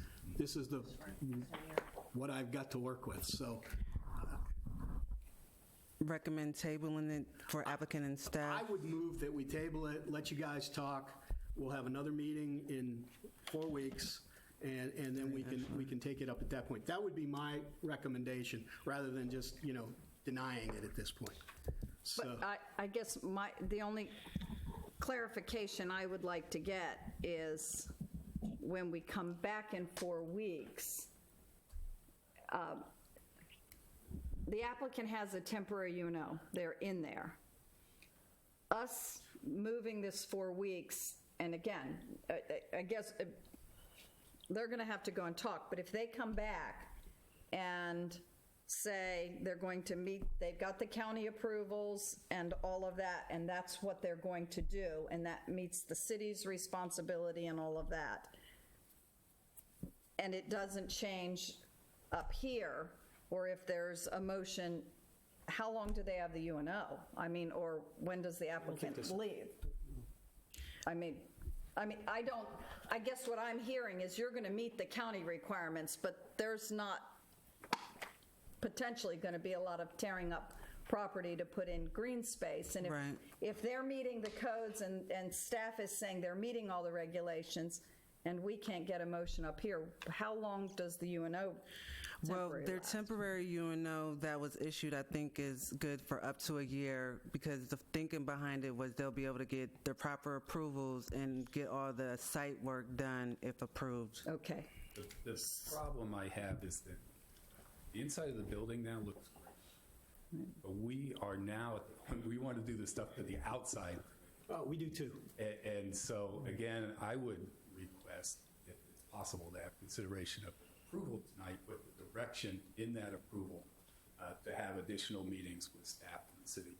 what I've got to work with. So Recommend tabling it for applicant and staff. I would move that we table it, let you guys talk. We'll have another meeting in 4 weeks, and then we can take it up at that point. That would be my recommendation, rather than just denying it at this point. So But I guess the only clarification I would like to get is, when we come back in 4 weeks, the applicant has a temporary UNO. They're in there. Us moving this 4 weeks, and again, I guess they're going to have to go and talk, but if they come back and say they're going to meet, they've got the county approvals and all of that, and that's what they're going to do, and that meets the city's responsibility and all of that, and it doesn't change up here, or if there's a motion, how long do they have the UNO? I mean, or when does the applicant leave? I guess what I'm hearing is you're going to meet the county requirements, but there's not potentially going to be a lot of tearing up property to put in green space. And Right. if they're meeting the codes and staff is saying they're meeting all the regulations, and we can't get a motion up here, how long does the UNO Well, temporary their last? temporary UNO that was issued, I think, is good for up to a year, because the thinking behind it was they'll be able to get the proper approvals and get all the site work done if approved. Okay. The problem I have is that the inside of the building now looks great. But we are now, we want to do the stuff to the outside. We do too. And so, again, I would request, if it's possible, to have consideration of approval tonight with the direction in that approval to have additional meetings with staff in the city.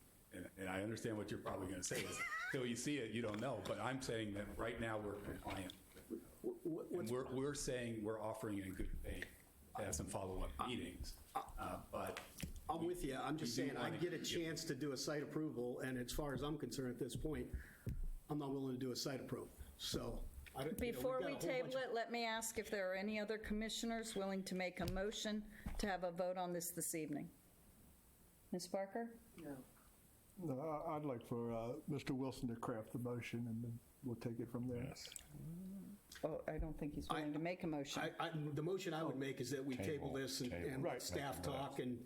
And I understand what you're probably going to say is, till you see it, you don't know. But I'm saying that right now we're compliant. And we're saying we're offering in good faith to have some follow-up meetings. But I'm with you. I'm just we do saying, I wanna get a get- chance to do a site approval, and as far as I'm concerned at this point, I'm not willing to do a site approval. So, I don't, you know, Before we've got we a whole table bunch it, let me ask if there are any other commissioners willing to make a motion to have a vote on this evening. Ms. Parker? No, I'd like for Mr. Wilson to craft the motion, and then we'll take it from there. Yes. Oh, I don't think he's willing to make a motion. The motion I would make is that we table this and Table. and Right. let staff talk and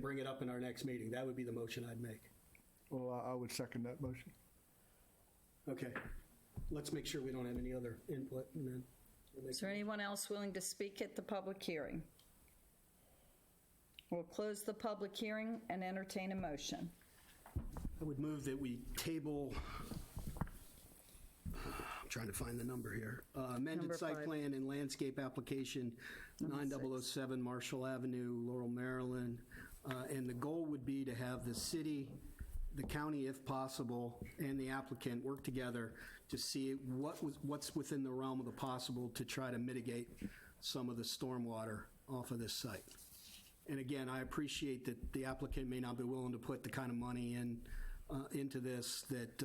bring it up in our next meeting. That would be the motion I'd make. Well, I would second that motion. Okay. Let's make sure we don't have any other input, and then we'll make Is there anyone else willing to speak at the public hearing? We'll close the public hearing and entertain a motion. I would move that we table, I'm trying to find the number here, amended Number site 5. plan and landscape application, 9007 Marshall Avenue, Laurel, Maryland. And the goal would be to have the city, the county if possible, and the applicant work together to see what's within the realm of the possible to try to mitigate some of the stormwater off of this site. And again, I appreciate that the applicant may not be willing to put the kind of money into this that,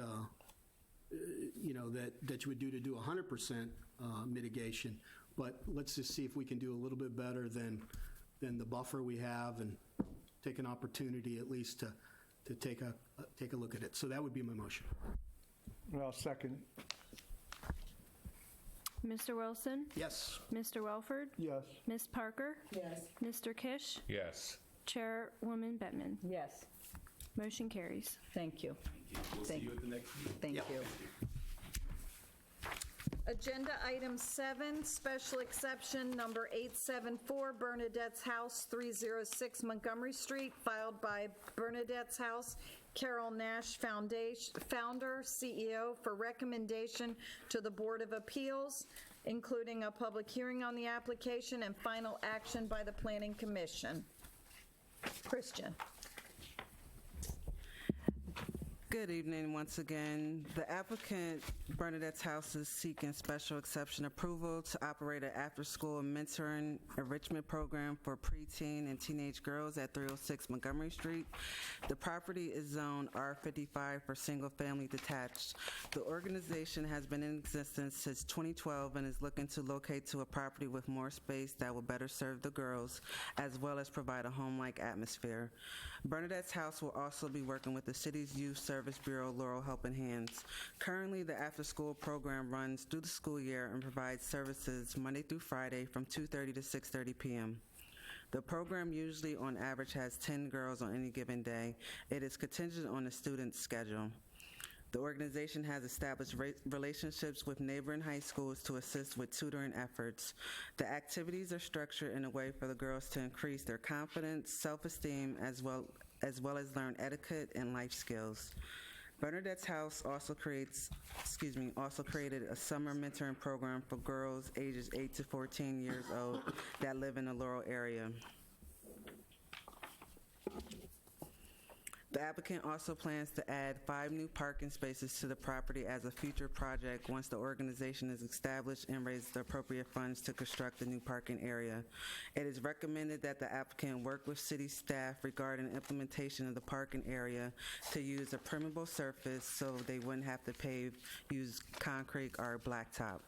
you know, that you would do to do 100% mitigation. But let's just see if we can do a little bit better than the buffer we have, and take an opportunity at least to take a look at it. So that would be my motion. And I'll second. Mr. Wilson? Yes. Mr. Welford? Yes. Ms. Parker? Yes. Mr. Kish? Yes. Chairwoman Bettman? Yes. Motion carries. Thank you. We'll see you at the next meeting. Thank you. Agenda item 7, special exception number 874, Bernadette's House, 306 Montgomery Street, filed by Bernadette's House, Carol Nash founder, CEO, for recommendation to the Board of Appeals, including a public hearing on the application and final action by the Planning Commission. Christian. Good evening once again. The applicant, Bernadette's House, is seeking special exception approval to operate an after-school mentoring enrichment program for preteen and teenage girls at 306 Montgomery Street. The property is zoned R55 for single-family detached. The organization has been in existence since 2012 and is looking to locate to a property with more space that will better serve the girls, as well as provide a home-like atmosphere. Bernadette's House will also be working with the city's Youth Service Bureau, Laurel Helping Hands. Currently, the after-school program runs through the school year and provides services Monday through Friday from 2:30 to 6:30 p.m. The program usually, on average, has 10 girls on any given day. It is contingent on the student's schedule. The organization has established relationships with neighboring high schools to assist with tutoring efforts. The activities are structured in a way for the girls to increase their confidence, self-esteem, as well as learn etiquette and life skills. Bernadette's House also created a summer mentoring program for girls ages 8 to 14 years old that live in the Laurel area. The applicant also plans to add 5 new parking spaces to the property as a future project once the organization is established and raises the appropriate funds to construct the new parking area. It is recommended that the applicant work with city staff regarding implementation of the parking area to use a permeable surface so they wouldn't have to use concrete or blacktop.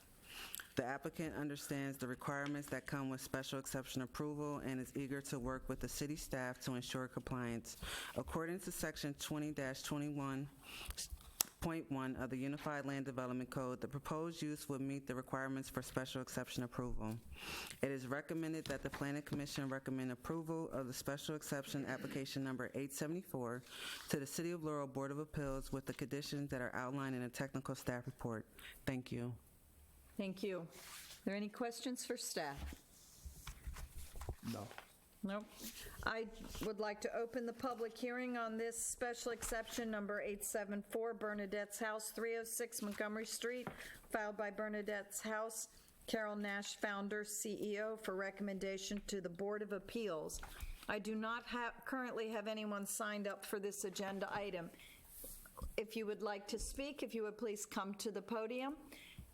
The applicant understands the requirements that come with special exception approval and is eager to work with the city staff to ensure compliance. According to Section 20-21.1 of the Unified Land Development Code, the proposed use would meet the requirements for special exception approval. It is recommended that the Planning Commission recommend approval of the special exception application number 874 to the City of Laurel Board of Appeals with the conditions that are outlined in a technical staff report. Thank you. Thank you. Are there any questions for staff? No. Nope. I would like to open the public hearing on this special exception number 874, Bernadette's House, 306 Montgomery Street, filed by Bernadette's House, Carol Nash, founder, CEO, for recommendation to the Board of Appeals. I do not currently have anyone signed up for this agenda item. If you would like to speak, if you would please come to the podium.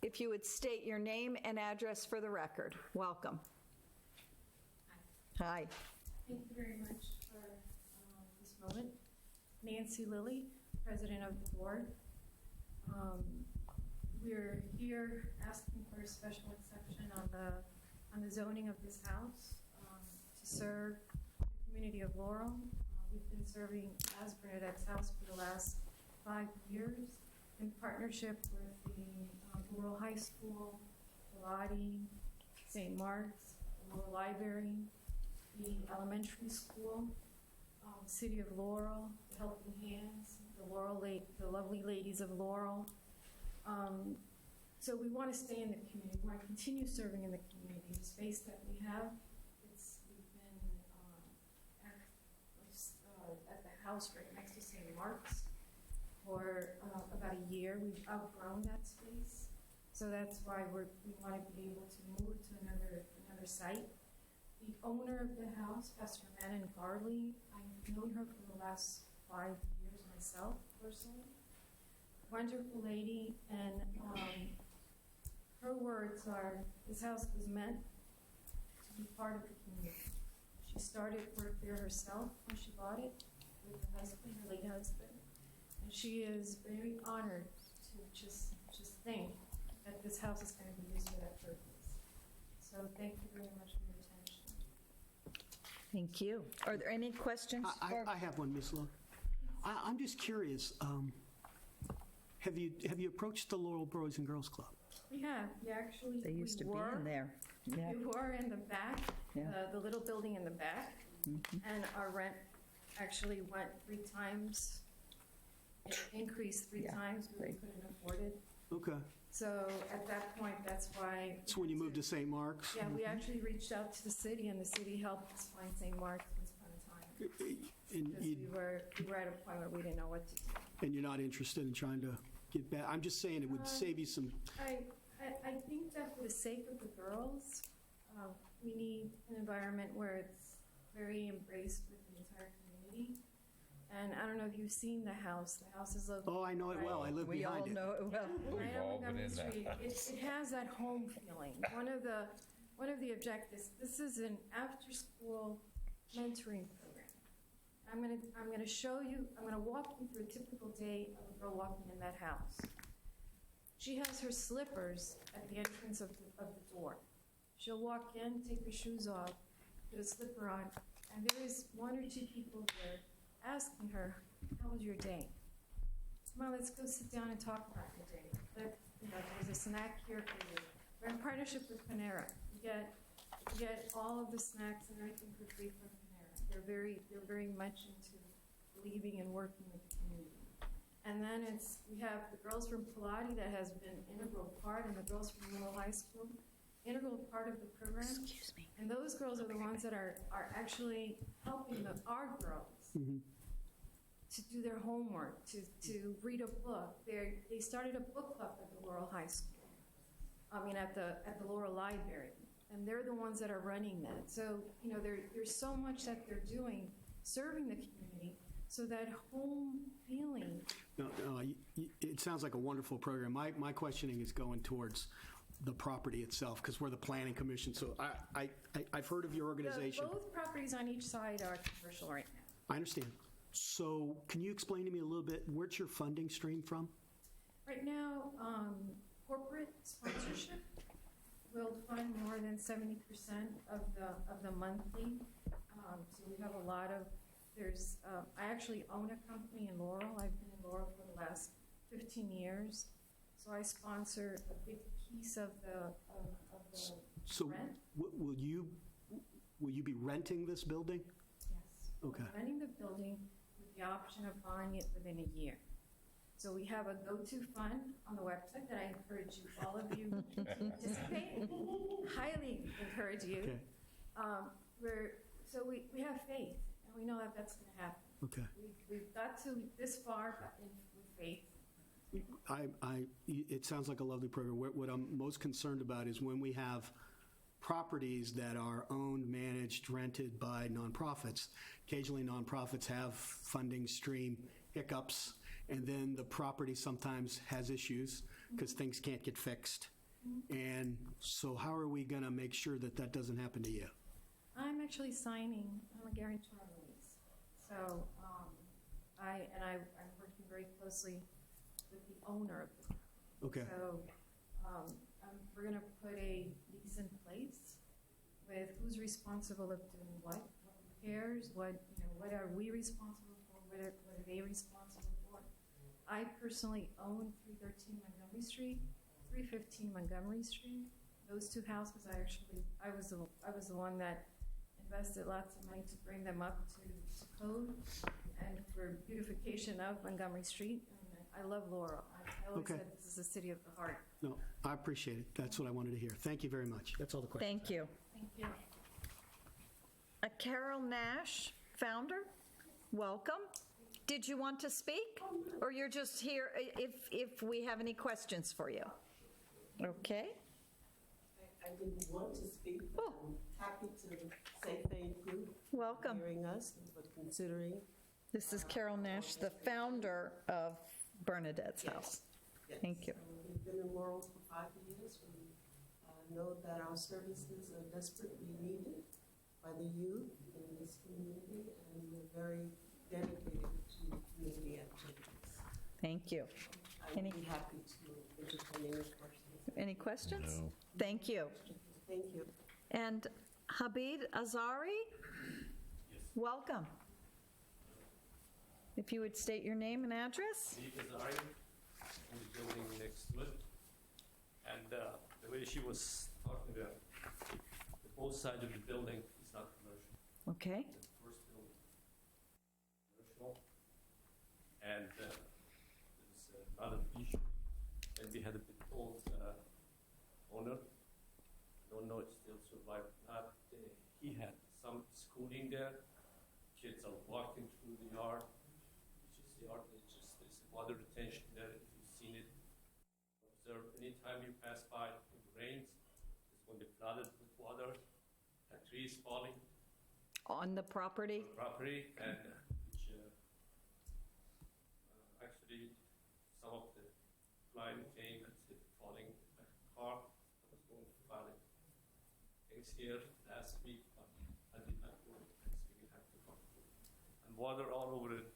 If you would state your name and address for the record. Welcome. Hi. Thank you very much for this moment. Nancy Lilly, President of the Board. We're here asking for a special exception on the zoning of this house to serve the community of Laurel. We've been serving as Bernadette's House for the last 5 years in partnership with the Laurel High School, Pilates, St. Mark's, the Laurel Library, the elementary school, City of Laurel, the Helping Hands, the lovely ladies of Laurel. So we want to stay in the community. We want to continue serving in the community. The space that we have, we've been at the house right next to St. Mark's for about a year. We've outgrown that space. So that's why we want to be able to move to another site. The owner of the house, Pastor Manon Garley, I've known her for the last 5 years myself, personally. Wonderful lady, and her words are, this house was meant to be part of the community. She started work there herself when she bought it with her husband, her late husband, and she is very honored to just think that this house is going to be used for that purpose. So thank you very much for your attention. Thank you. Are there any questions? I have one, Ms. Lowe. I'm just curious, have you approached the Laurel Boys and Girls Club? We have. They used to be in there. Yeah. We were in the back, Yeah. the little building in the back, and our rent actually went 3 times. It increased 3 times. We couldn't afford it. Okay. So at that point, that's why. It's when you moved to St. Mark's? Yeah, we actually reached out to the city, and the city helped us find St. Mark's once upon a time. And Because we were at a point where we didn't know what to do. and you're not interested in trying to get back? I'm just saying it would save you some. I think that for the sake of the girls, we need an environment where it's very embraced with the entire community. And I don't know if you've seen the house. The house is located. Oh, I know it well. I live We all behind it. know it well. Right all on been Montgomery in that Street. It has that home feeling. One of the objectives. This is an after-school mentoring program. I'm gonna show you. I'm gonna walk you through a typical day of a girl walking in that house. She has her slippers at the entrance of the door. She'll walk in, take her shoes off, put a slipper on, and there is 1 or 2 people there asking her, "How was your day? Come on, let's go sit down and talk about your day. There's a snack here for you." We're in partnership with Panera. You get all of the snacks and everything for free from Panera. They're very much into believing and working with the community. And then we have the girls from Pilates that has been integral part, and the girls from Laurel High School, integral part of the program. Excuse me. And those girls are the ones that are actually helping our girls to do their homework, to read a book. They started a book club at the Laurel High School. At the Laurel Library, and they're the ones that are running that. So there's so much that they're doing, serving the community, So that home feeling, No, it sounds like a wonderful program. My questioning is going towards the property itself, because we're the planning commission, so I've heard of your organization. both properties on each side are commercial right now. I understand. So can you explain to me a little bit, where's your funding stream from? Right now, corporate sponsorship will fund more than 70% of the monthly. So we have a lot of, I actually own a company in Laurel. I've been in Laurel for the last 15 years. So I sponsor a big piece of the So rent. will you be renting this building? Yes. Okay. We're renting the building with the option of buying it within a year. So we have a go-to fund on the website that I encourage you, all of you to participate. Highly encourage you. Okay. So we have faith, and we know that that's going to happen. Okay. We've got to this far with faith. It sounds like a lovely program. What I'm most concerned about is when we have properties that are owned, managed, rented by nonprofits. Occasionally, nonprofits have funding stream hiccups, and then the property sometimes has issues because things can't get fixed. And so how are we going to make sure that that doesn't happen to you? I'm actually signing, I'm a guarantor on the lease. So I'm working very closely with the owner of the property. Okay. So we're going to put a lease in place with who's responsible of doing what repairs, what are we responsible for, what are they responsible for. I personally own 313 Montgomery Street, 315 Montgomery Street. Those two houses, I was the one that invested lots of money to bring them up to code and for beautification of Montgomery Street. And I love Laurel. I always Okay. said this is the city of the heart. No, I appreciate it. That's what I wanted to hear. Thank you very much. That's all the questions. Thank you. Thank you. Carol Nash, founder, welcome. Did you want to speak? Or you're just here if we have any questions for you? Okay. I didn't want to speak, but I'm happy to say thank you Welcome. for hearing us and for considering. This is Carol Nash, the founder of Bernadette's House. Yes. Thank you. We've been in Laurel for 5 years. We know that our services are desperately needed by the youth in this community, and we're very dedicated to community activities. Thank you. I would be happy to entertain any questions. Any questions? No. Thank you. Thank you. And Habib Azari? Welcome. If you would state your name and address? Deep Azari, in the building next to it. And the way she was talking about, both sides of the building is not commercial. Okay. The first building, commercial. And there's a lot of issue. And we had a bit old owner. Don't know if still survived or not. He had some schooling there. Kids are walking through the yard. There's water retention there, if you've seen it. Observe anytime you pass by, it rains, it's going to be flooded with water, trees falling On the property? on property, and which actually some of the line came and said falling like a car. I was going to file it. Things here last week, but I did not go. Next week I have to come. And water all over it.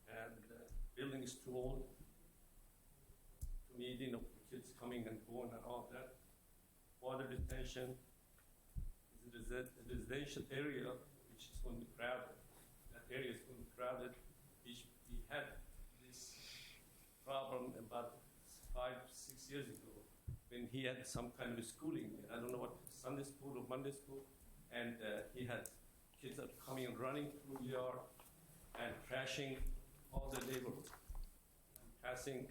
And the building is too old to need, kids coming and going and all that. Water retention is a residential area which is going to be crowded. That area is going to be crowded. We had this problem about 5-6 years ago when he had some kind of a schooling. I don't know what, Sunday school or Monday school, and he had kids that coming and running through the yard and crashing all the neighborhood, and passing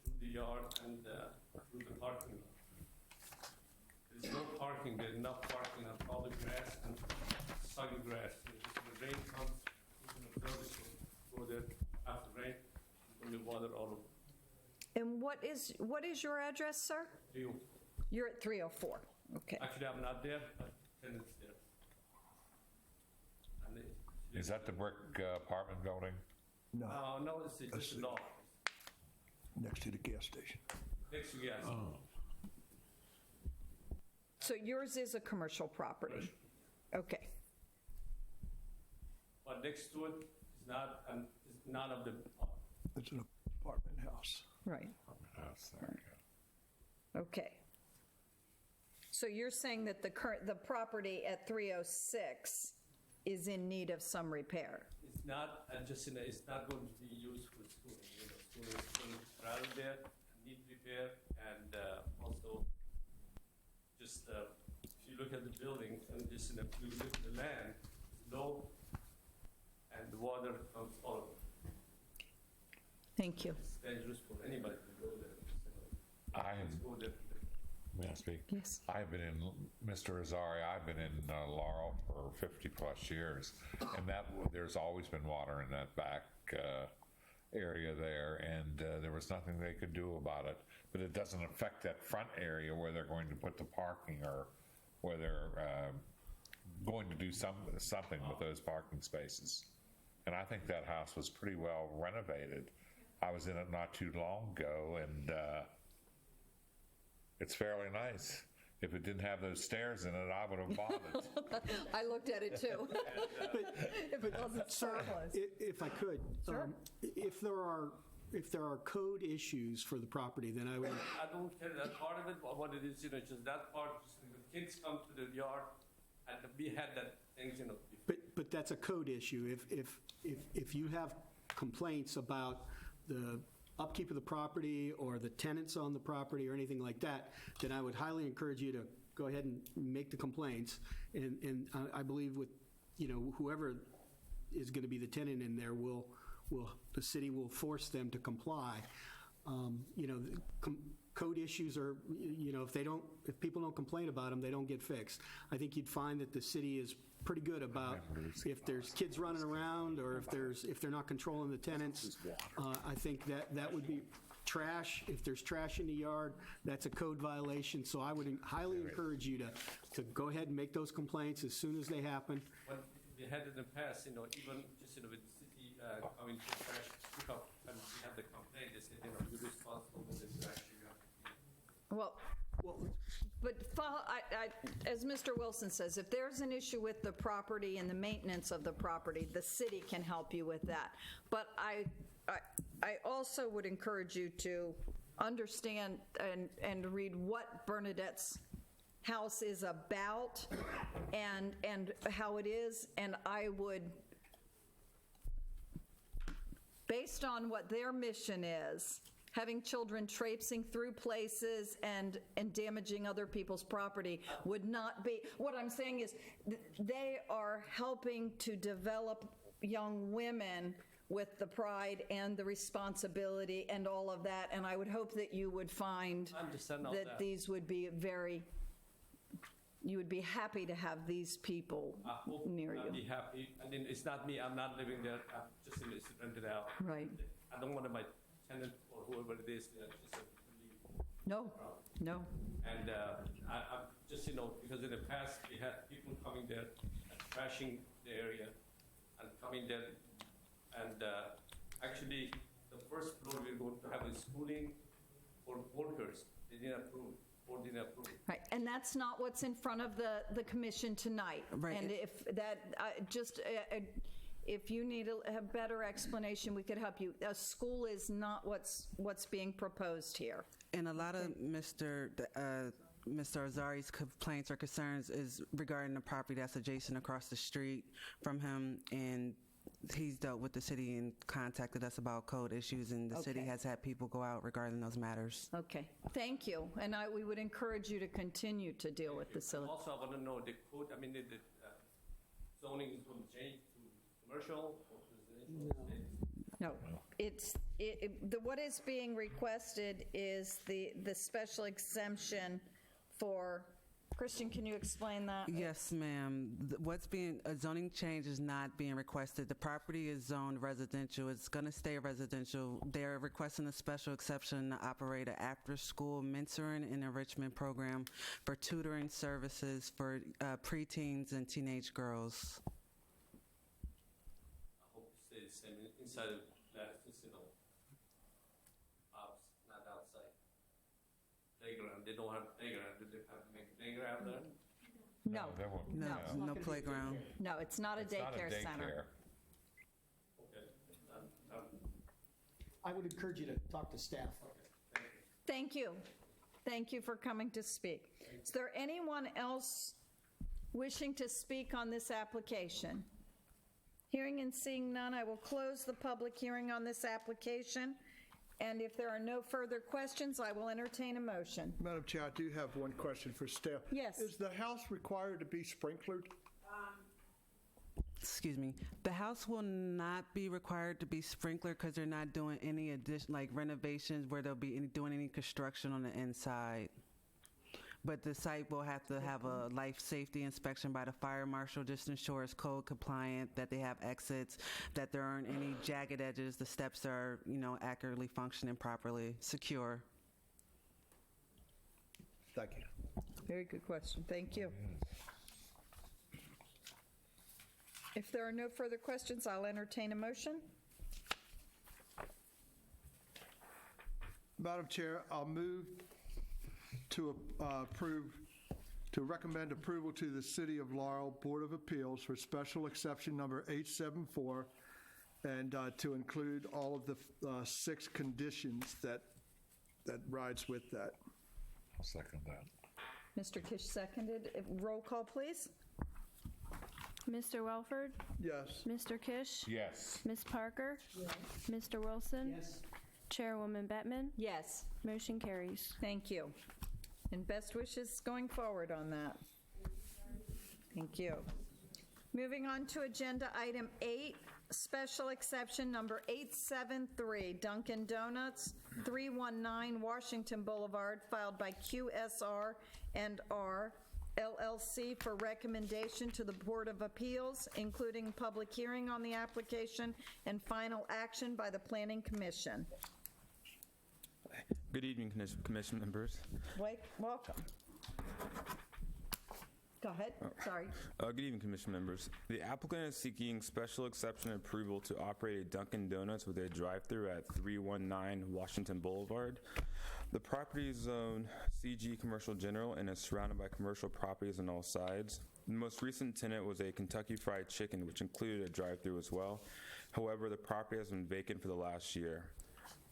through the yard and through the parking lot. There's no parking there, enough parking on all the grass and soggy grass. When the rain comes, you can observe it, go there after rain, when the water all over. And what is your address, sir? You're at 304. Okay. Actually, I'm not there, but tenants there. And if you Is that the brick apartment building? No, No, it's just a lot. next to the gas station. Next to gas. So yours is a commercial property? Okay. But next to it is not, is none of the, It's an apartment house. Right. House, there we go. Okay. So you're saying that the property at 306 is in need of some repair? it's not, it's not going to be used for schooling. Schooling is still around there, need repair, and also just, if you look at the building and just if you look at the land, it's low, and the water comes all over. Thank you. It's dangerous for anybody to go there. I am, Let's go there. may I speak? Yes. I've been in, Mr. Azari, I've been in Laurel for 50-plus years, and there's always been water in that back area there, and there was nothing they could do about it. But it doesn't affect that front area where they're going to put the parking or where they're going to do something with those parking spaces. And I think that house was pretty well renovated. I was in it not too long ago, and it's fairly nice. If it didn't have those stairs in it, I would have bought it. I looked at it too. If it wasn't Sir, surplus. if I could, Sure. if there are code issues for the property, then I would, I don't care that part of it, but what it is, just that part, just the kids come to the yard, and we had that things, before. but that's a code issue. If you have complaints about the upkeep of the property or the tenants on the property or anything like that, then I would highly encourage you to go ahead and make the complaints. And I believe with, whoever is going to be the tenant in there the city will force them to comply. Code issues are, if people don't complain about them, they don't get fixed. I think you'd find that the city is pretty good about if there's kids running around or if they're not controlling the tenants. I think that would be trash. If there's trash in the yard, that's a code violation. So I would highly encourage you to go ahead and make those complaints as soon as they happen. When we had in the past, even just, with the city coming to trash pickup, and we had the complaint, they said, you're responsible for this trash. Well, but as Mr. Wilson says, if there's an issue with the property and the maintenance of the property, the city can help you with that. But I also would encourage you to understand and read what Bernadette's house is about and how it is, and I would, based on what their mission is, having children traipsing through places and damaging other people's property would not be, what I'm saying is they are helping to develop young women with the pride and the responsibility and all of that, and I would hope that you would find that these would be you would be happy to have these people near you. I'd be happy. I mean, it's not me, I'm not living there, I'm just rented out. Right. I don't want my tenant or whoever it is, just to leave. No. And I'm just, because in the past, we had people coming there and trashing the area and coming there. And actually, the first floor we're going to have is schooling for workers. They didn't approve. Board didn't approve. Right, and that's not what's in front of the commission tonight. Right. And if that, if you need a better explanation, we could help you. A school is not what's being proposed here. And a lot of Mr. Azari's complaints or concerns is regarding the property that's adjacent across the street from him, and he's dealt with the city and contacted us about code issues, and the city Okay. has had people go out regarding those matters. Okay, thank you. And we would encourage you to continue to deal with the facility. Also, I want to know the code, the zoning is going to change to commercial or residential? No, what is being requested is the special exemption for, Christian, can you explain that? Yes, ma'am. A zoning change is not being requested. The property is zoned residential. It's going to stay residential. They're requesting a special exception to operate an after-school mentoring and enrichment program for tutoring services for preteens and teenage girls. inside of that facility. Not outside. Playground, they don't have playground, do they have to make a playground there? No, There won't- No playground. no, it's not a It's not a daycare center. Okay. I would encourage you to talk to staff. Thank you. Thank you for coming to speak. Is there anyone else wishing to speak on this application? Hearing and seeing none, I will close the public hearing on this application, and if there are no further questions, I will entertain a motion. Madam Chair, I do have one question for staff. Yes. Is the house required to be sprinklered? Excuse me. The house will not be required to be sprinklered because they're not doing any addition, like renovations where they'll be doing any construction on the inside. But the site will have to have a life safety inspection by the fire marshal just to ensure it's code compliant, that they have exits, that there aren't any jagged edges, the steps are, accurately functioning properly, secure. Thank you. Very good question. Thank you. If there are no further questions, I'll entertain a motion. Madam Chair, I'll move to recommend approval to the City of Laurel Board of Appeals for special exception number 874, and to include all of the 6 conditions that rides with that. I'll second that. Mr. Kish seconded. Roll call, please. Mr. Welford? Yes. Mr. Kish? Yes. Ms. Parker? Mr. Wilson? Yes. Chairwoman Bettman? Yes. Motion carries. Thank you. And best wishes going forward on that. Thank you. Moving on to agenda item 8, special exception number 873, Dunkin' Donuts, 319 Washington Boulevard, filed by QSR and R LLC for recommendation to the Board of Appeals, including public hearing on the application and final action by the Planning Commission. Good evening, Commission members. Blake, welcome. Go ahead, sorry. Good evening, Commission members. The applicant is seeking special exception approval to operate a Dunkin' Donuts with a drive-through at 319 Washington Boulevard. The property is zoned CG Commercial General and is surrounded by commercial properties on all sides. The most recent tenant was a Kentucky Fried Chicken, which included a drive-through as well. However, the property has been vacant for the last year.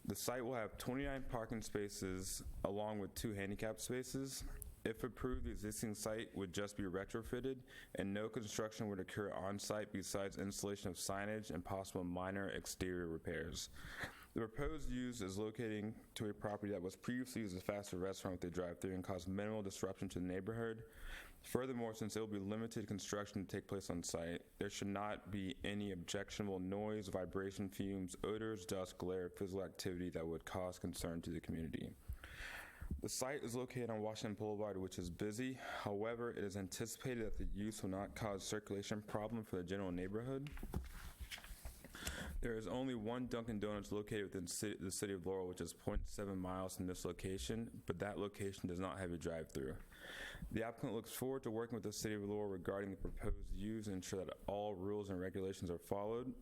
The site will have 29 parking spaces along with 2 handicap spaces. If approved, the existing site would just be retrofitted and no construction would occur on-site besides installation of signage and possible minor exterior repairs. The proposed use is locating to a property that was previously used as a fast food restaurant with a drive-through and cause minimal disruption to the neighborhood. Furthermore, since there will be limited construction to take place on site, there should not be any objectionable noise, vibration, fumes, odors, dust, glare, physical activity that would cause concern to the community. The site is located on Washington Boulevard, which is busy. However, it is anticipated that the use will not cause circulation problem for the general neighborhood. There is only one Dunkin' Donuts located within the city of Laurel, which is 0.7 miles from this location, but that location does not have a drive-through. The applicant looks forward to working with the city of Laurel regarding the proposed use and ensure that all rules and regulations are followed.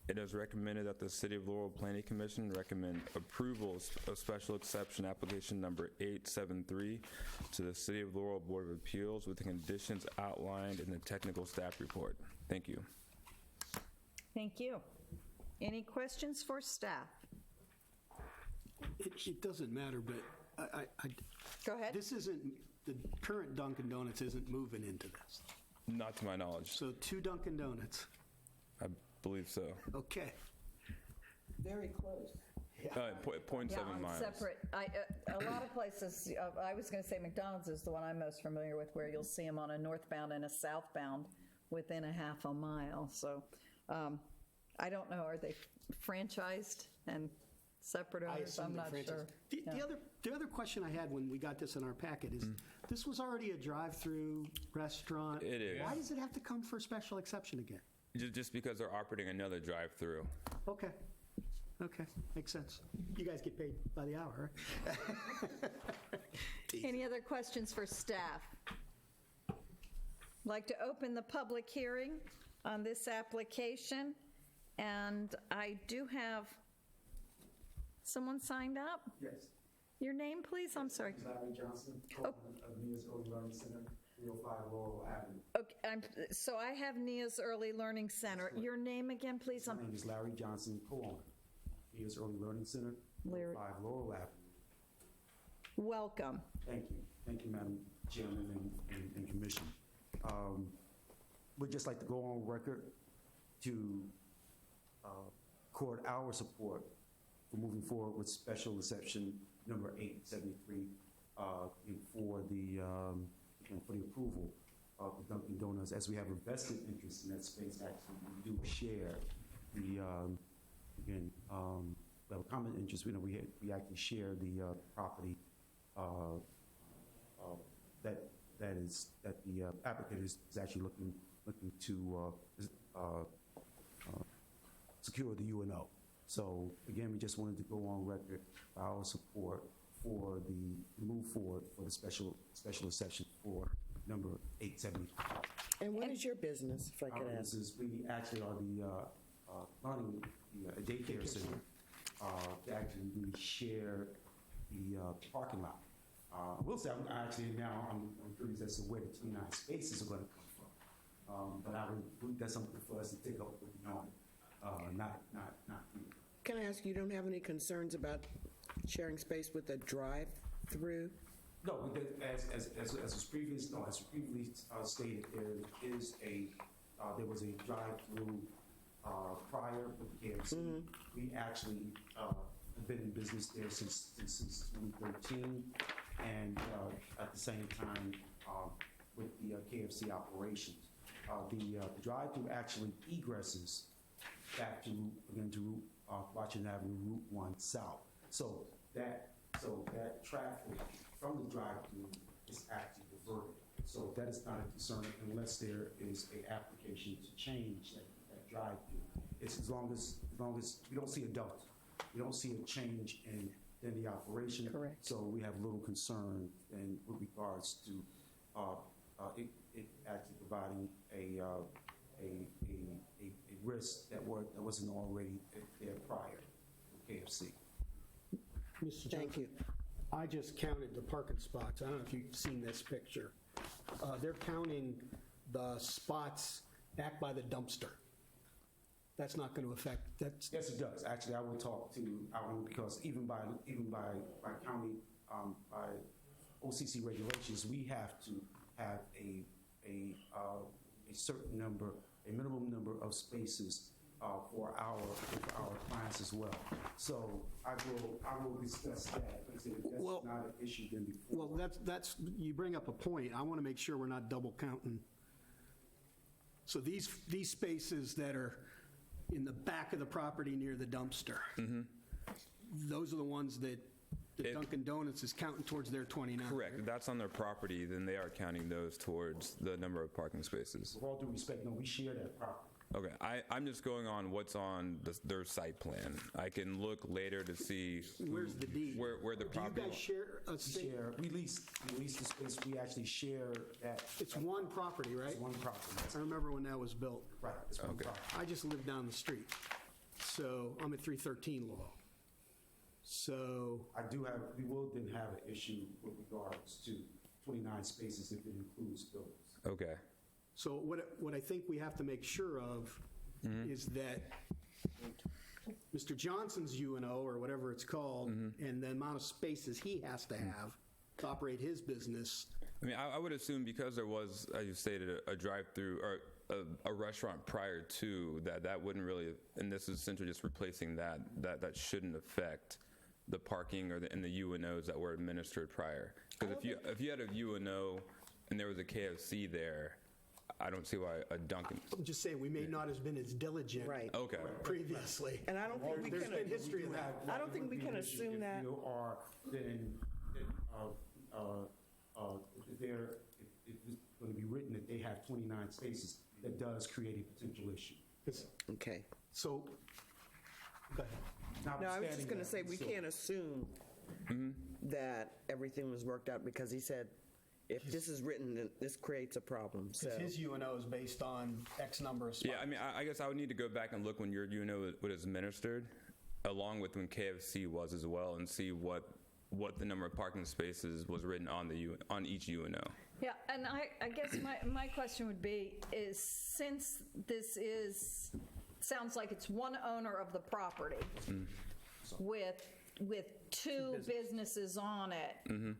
It is recommended that the City of Laurel Planning Commission recommend approval of special exception application number 873 to the City of Laurel Board of Appeals with the conditions outlined in the technical staff report. Thank you. Thank you. Any questions for staff? It doesn't matter, but Go ahead. this isn't, the current Dunkin' Donuts isn't moving into this. Not to my knowledge. So 2 Dunkin' Donuts. I believe so. Okay. Very close. 0.7 miles. Separate. A lot of places, I was going to say McDonald's is the one I'm most familiar with, where you'll see them on a northbound and a southbound within a half a mile. So I don't know, are they franchised and separate I owners? assume I'm they're not franchise. sure. The other question I had when we got this in our packet is, this was already a drive-through restaurant. It is. Why does it have to come for a special exception again? Just because they're operating another drive-through. Okay. Okay, makes sense. You guys get paid by the hour, right? Any other questions for staff? Like to open the public hearing on this application And I do have someone signed up? Yes. Your name, please? I'm sorry. Larry Johnson, co-owner of Mia's Early Learning Center, 305 Laurel Avenue. Okay, so I have Nia's Early Learning Center. Your name again, please? My name is Larry Johnson, co-owner, Mia's Early Learning Center, 305 Laurel Avenue. Welcome. Thank you. Thank you, Madam Chairman and Commission. We'd just like to go on record to record our support for moving forward with special exception number 873 for the approval of the Dunkin' Donuts. As we have a vested interest in that space, actually, we do share the, again, we have a common interest. We actually share the property that the applicant is actually looking to secure the UNO. So again, we just wanted to go on record our support for the move forward for the special exception for number 875. And what is your business, if I could ask? We actually are the running the daycare center. Actually, we share the parking lot. I will say, I'm curious as to where the 29 spaces are going to come from. But that's something for us to take up with the owner, not you. Can I ask, you don't have any concerns about sharing space with a drive-through? No, as was previously stated, there was a drive-through prior with KFC. Mm-hmm. We actually have been in business there since 2013, and at the same time with the KFC operations. The drive-through actually egresses back to Washington Avenue, Route 1 South. So that traffic from the drive-through is actually diverted. So that is not a concern unless there is an application to change that drive-through. It's as long as we don't see a delta, we don't see a change in the operation. Correct. So we have little concern with regards to it actually providing a risk that wasn't already there prior to KFC. Mr. Johnson, Thank you. I just counted the parking spots. I don't know if you've seen this picture. They're counting the spots back by the dumpster. That's not going to affect, that's... Yes, it does. Actually, I will talk to because even by county, by OCC regulations, we have to have a certain number, a minimum number of spaces for our clients as well. So I will discuss that. That's not an issue then before. Well, that's you bring up a point. I want to make sure we're not double counting. So these spaces that are in the back of the property near the dumpster, mm-hmm. Those are the ones that the Dunkin' Donuts is counting towards their 29. Correct. If that's on their property, then they are counting those towards the number of parking spaces. With all due respect, no, we share that property. Okay, I'm just going on what's on their site plan. I can look later to see where's the deed, where the property. Do you guys share a space? We lease the space. We actually share that. It's one property, right? It's one property. I remember when that was built. Right. It's one property. I just live down the street, so I'm at 313 Laurel. So we will then have an issue with regards to 29 spaces if it includes buildings. Okay. So what I think we have to make sure of mm-hmm. is that Mr. Johnson's UNO, or whatever it's called, mm-hmm. and the amount of spaces he has to have to operate his business. I mean, I would assume because there was, as you stated, a drive-through or a restaurant prior to that wouldn't really, and this is essentially just replacing that shouldn't affect the parking and the UNOs that were administered prior. Because if you had a UNO and there was a KFC there, I don't see why a Dunkin'. I'm just saying we may not have been as diligent Okay. previously. And I don't think we can. Been history of that. I don't think we can assume that. If it's going to be written that they have 29 spaces, that does create a potential issue. Okay. So, go ahead. No, I was just going to say we can't assume mm-hmm. that everything was worked out because he said If this is written, then this creates a problem, so. Because his UNO is based on X number of spots. Yeah, I mean, I guess I would need to go back and look when your UNO was administered, along with when KFC was as well, and see what the number of parking spaces was written on on each UNO. Yeah, and I guess my question would be, is since this sounds like it's one owner of the property with two businesses on it,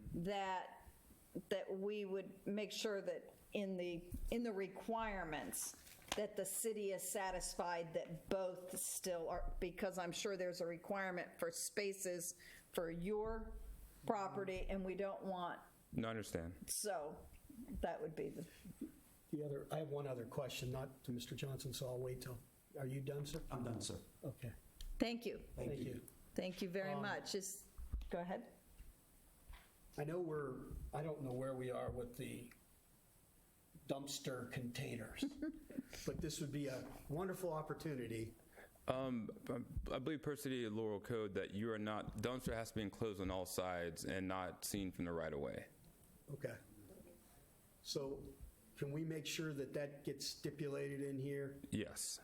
that we would make sure that in the requirements that the city is satisfied that both still are, because I'm sure there's a requirement for spaces for your property, and we don't want. No, I understand. So that would be I have one other question, not to Mr. Johnson, so I'll wait till, are you done, sir? I'm done, sir. Okay. Thank you. Thank you. Thank you very much. Go ahead. I don't know where we are with the dumpster containers, but this would be a wonderful opportunity. I believe per city of Laurel code that dumpster has to be enclosed on all sides and not seen from the right of way. Okay. So can we make sure that that gets stipulated in here? Yes.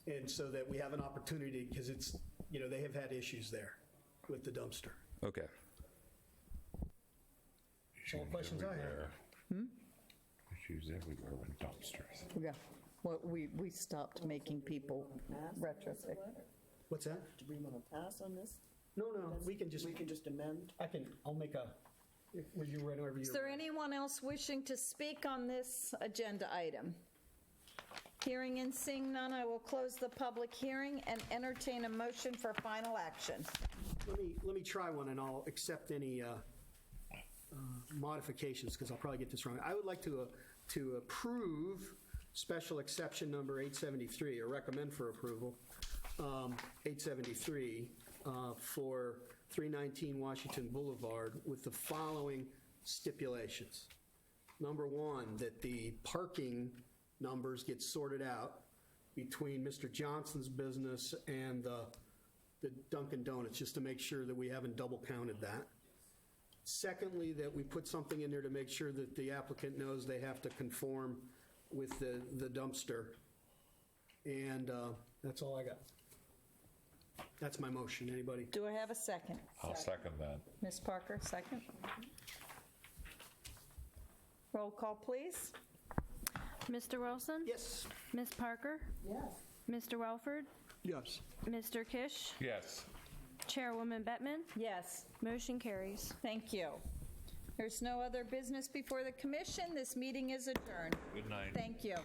And so that we have an opportunity, because it's, they have had issues there with the dumpster. Okay. That's all the questions I have. Issues everywhere with dumpsters. Yeah. Well, we stopped making people retrofit. What's that? Do we want to pass on this? No, we can just amend? I'll make were you ready whenever you. Is there anyone else wishing to speak on this agenda item? Hearing and seeing none, I will close the public hearing and entertain a motion for final action. Let me try one, and I'll accept any modifications, because I'll probably get this wrong. I would like to approve special exception number 873, or recommend for approval, 873 for 319 Washington Boulevard with the following stipulations. Number one, that the parking numbers get sorted out between Mr. Johnson's business and the Dunkin' Donuts, just to make sure that we haven't double counted that. Secondly, that we put something in there to make sure that the applicant knows they have to conform with the dumpster. And that's all I got. That's my motion. Anybody? Do I have a second? I'll second that. Ms. Parker, second. Roll call, please. Mr. Wilson? Yes. Ms. Parker? Yes. Mr. Welford? Yes. Mr. Kish? Yes. Chairwoman Bettman? Yes. Motion carries. Thank you. There's no other business before the commission. This meeting is adjourned. Good night. Thank you.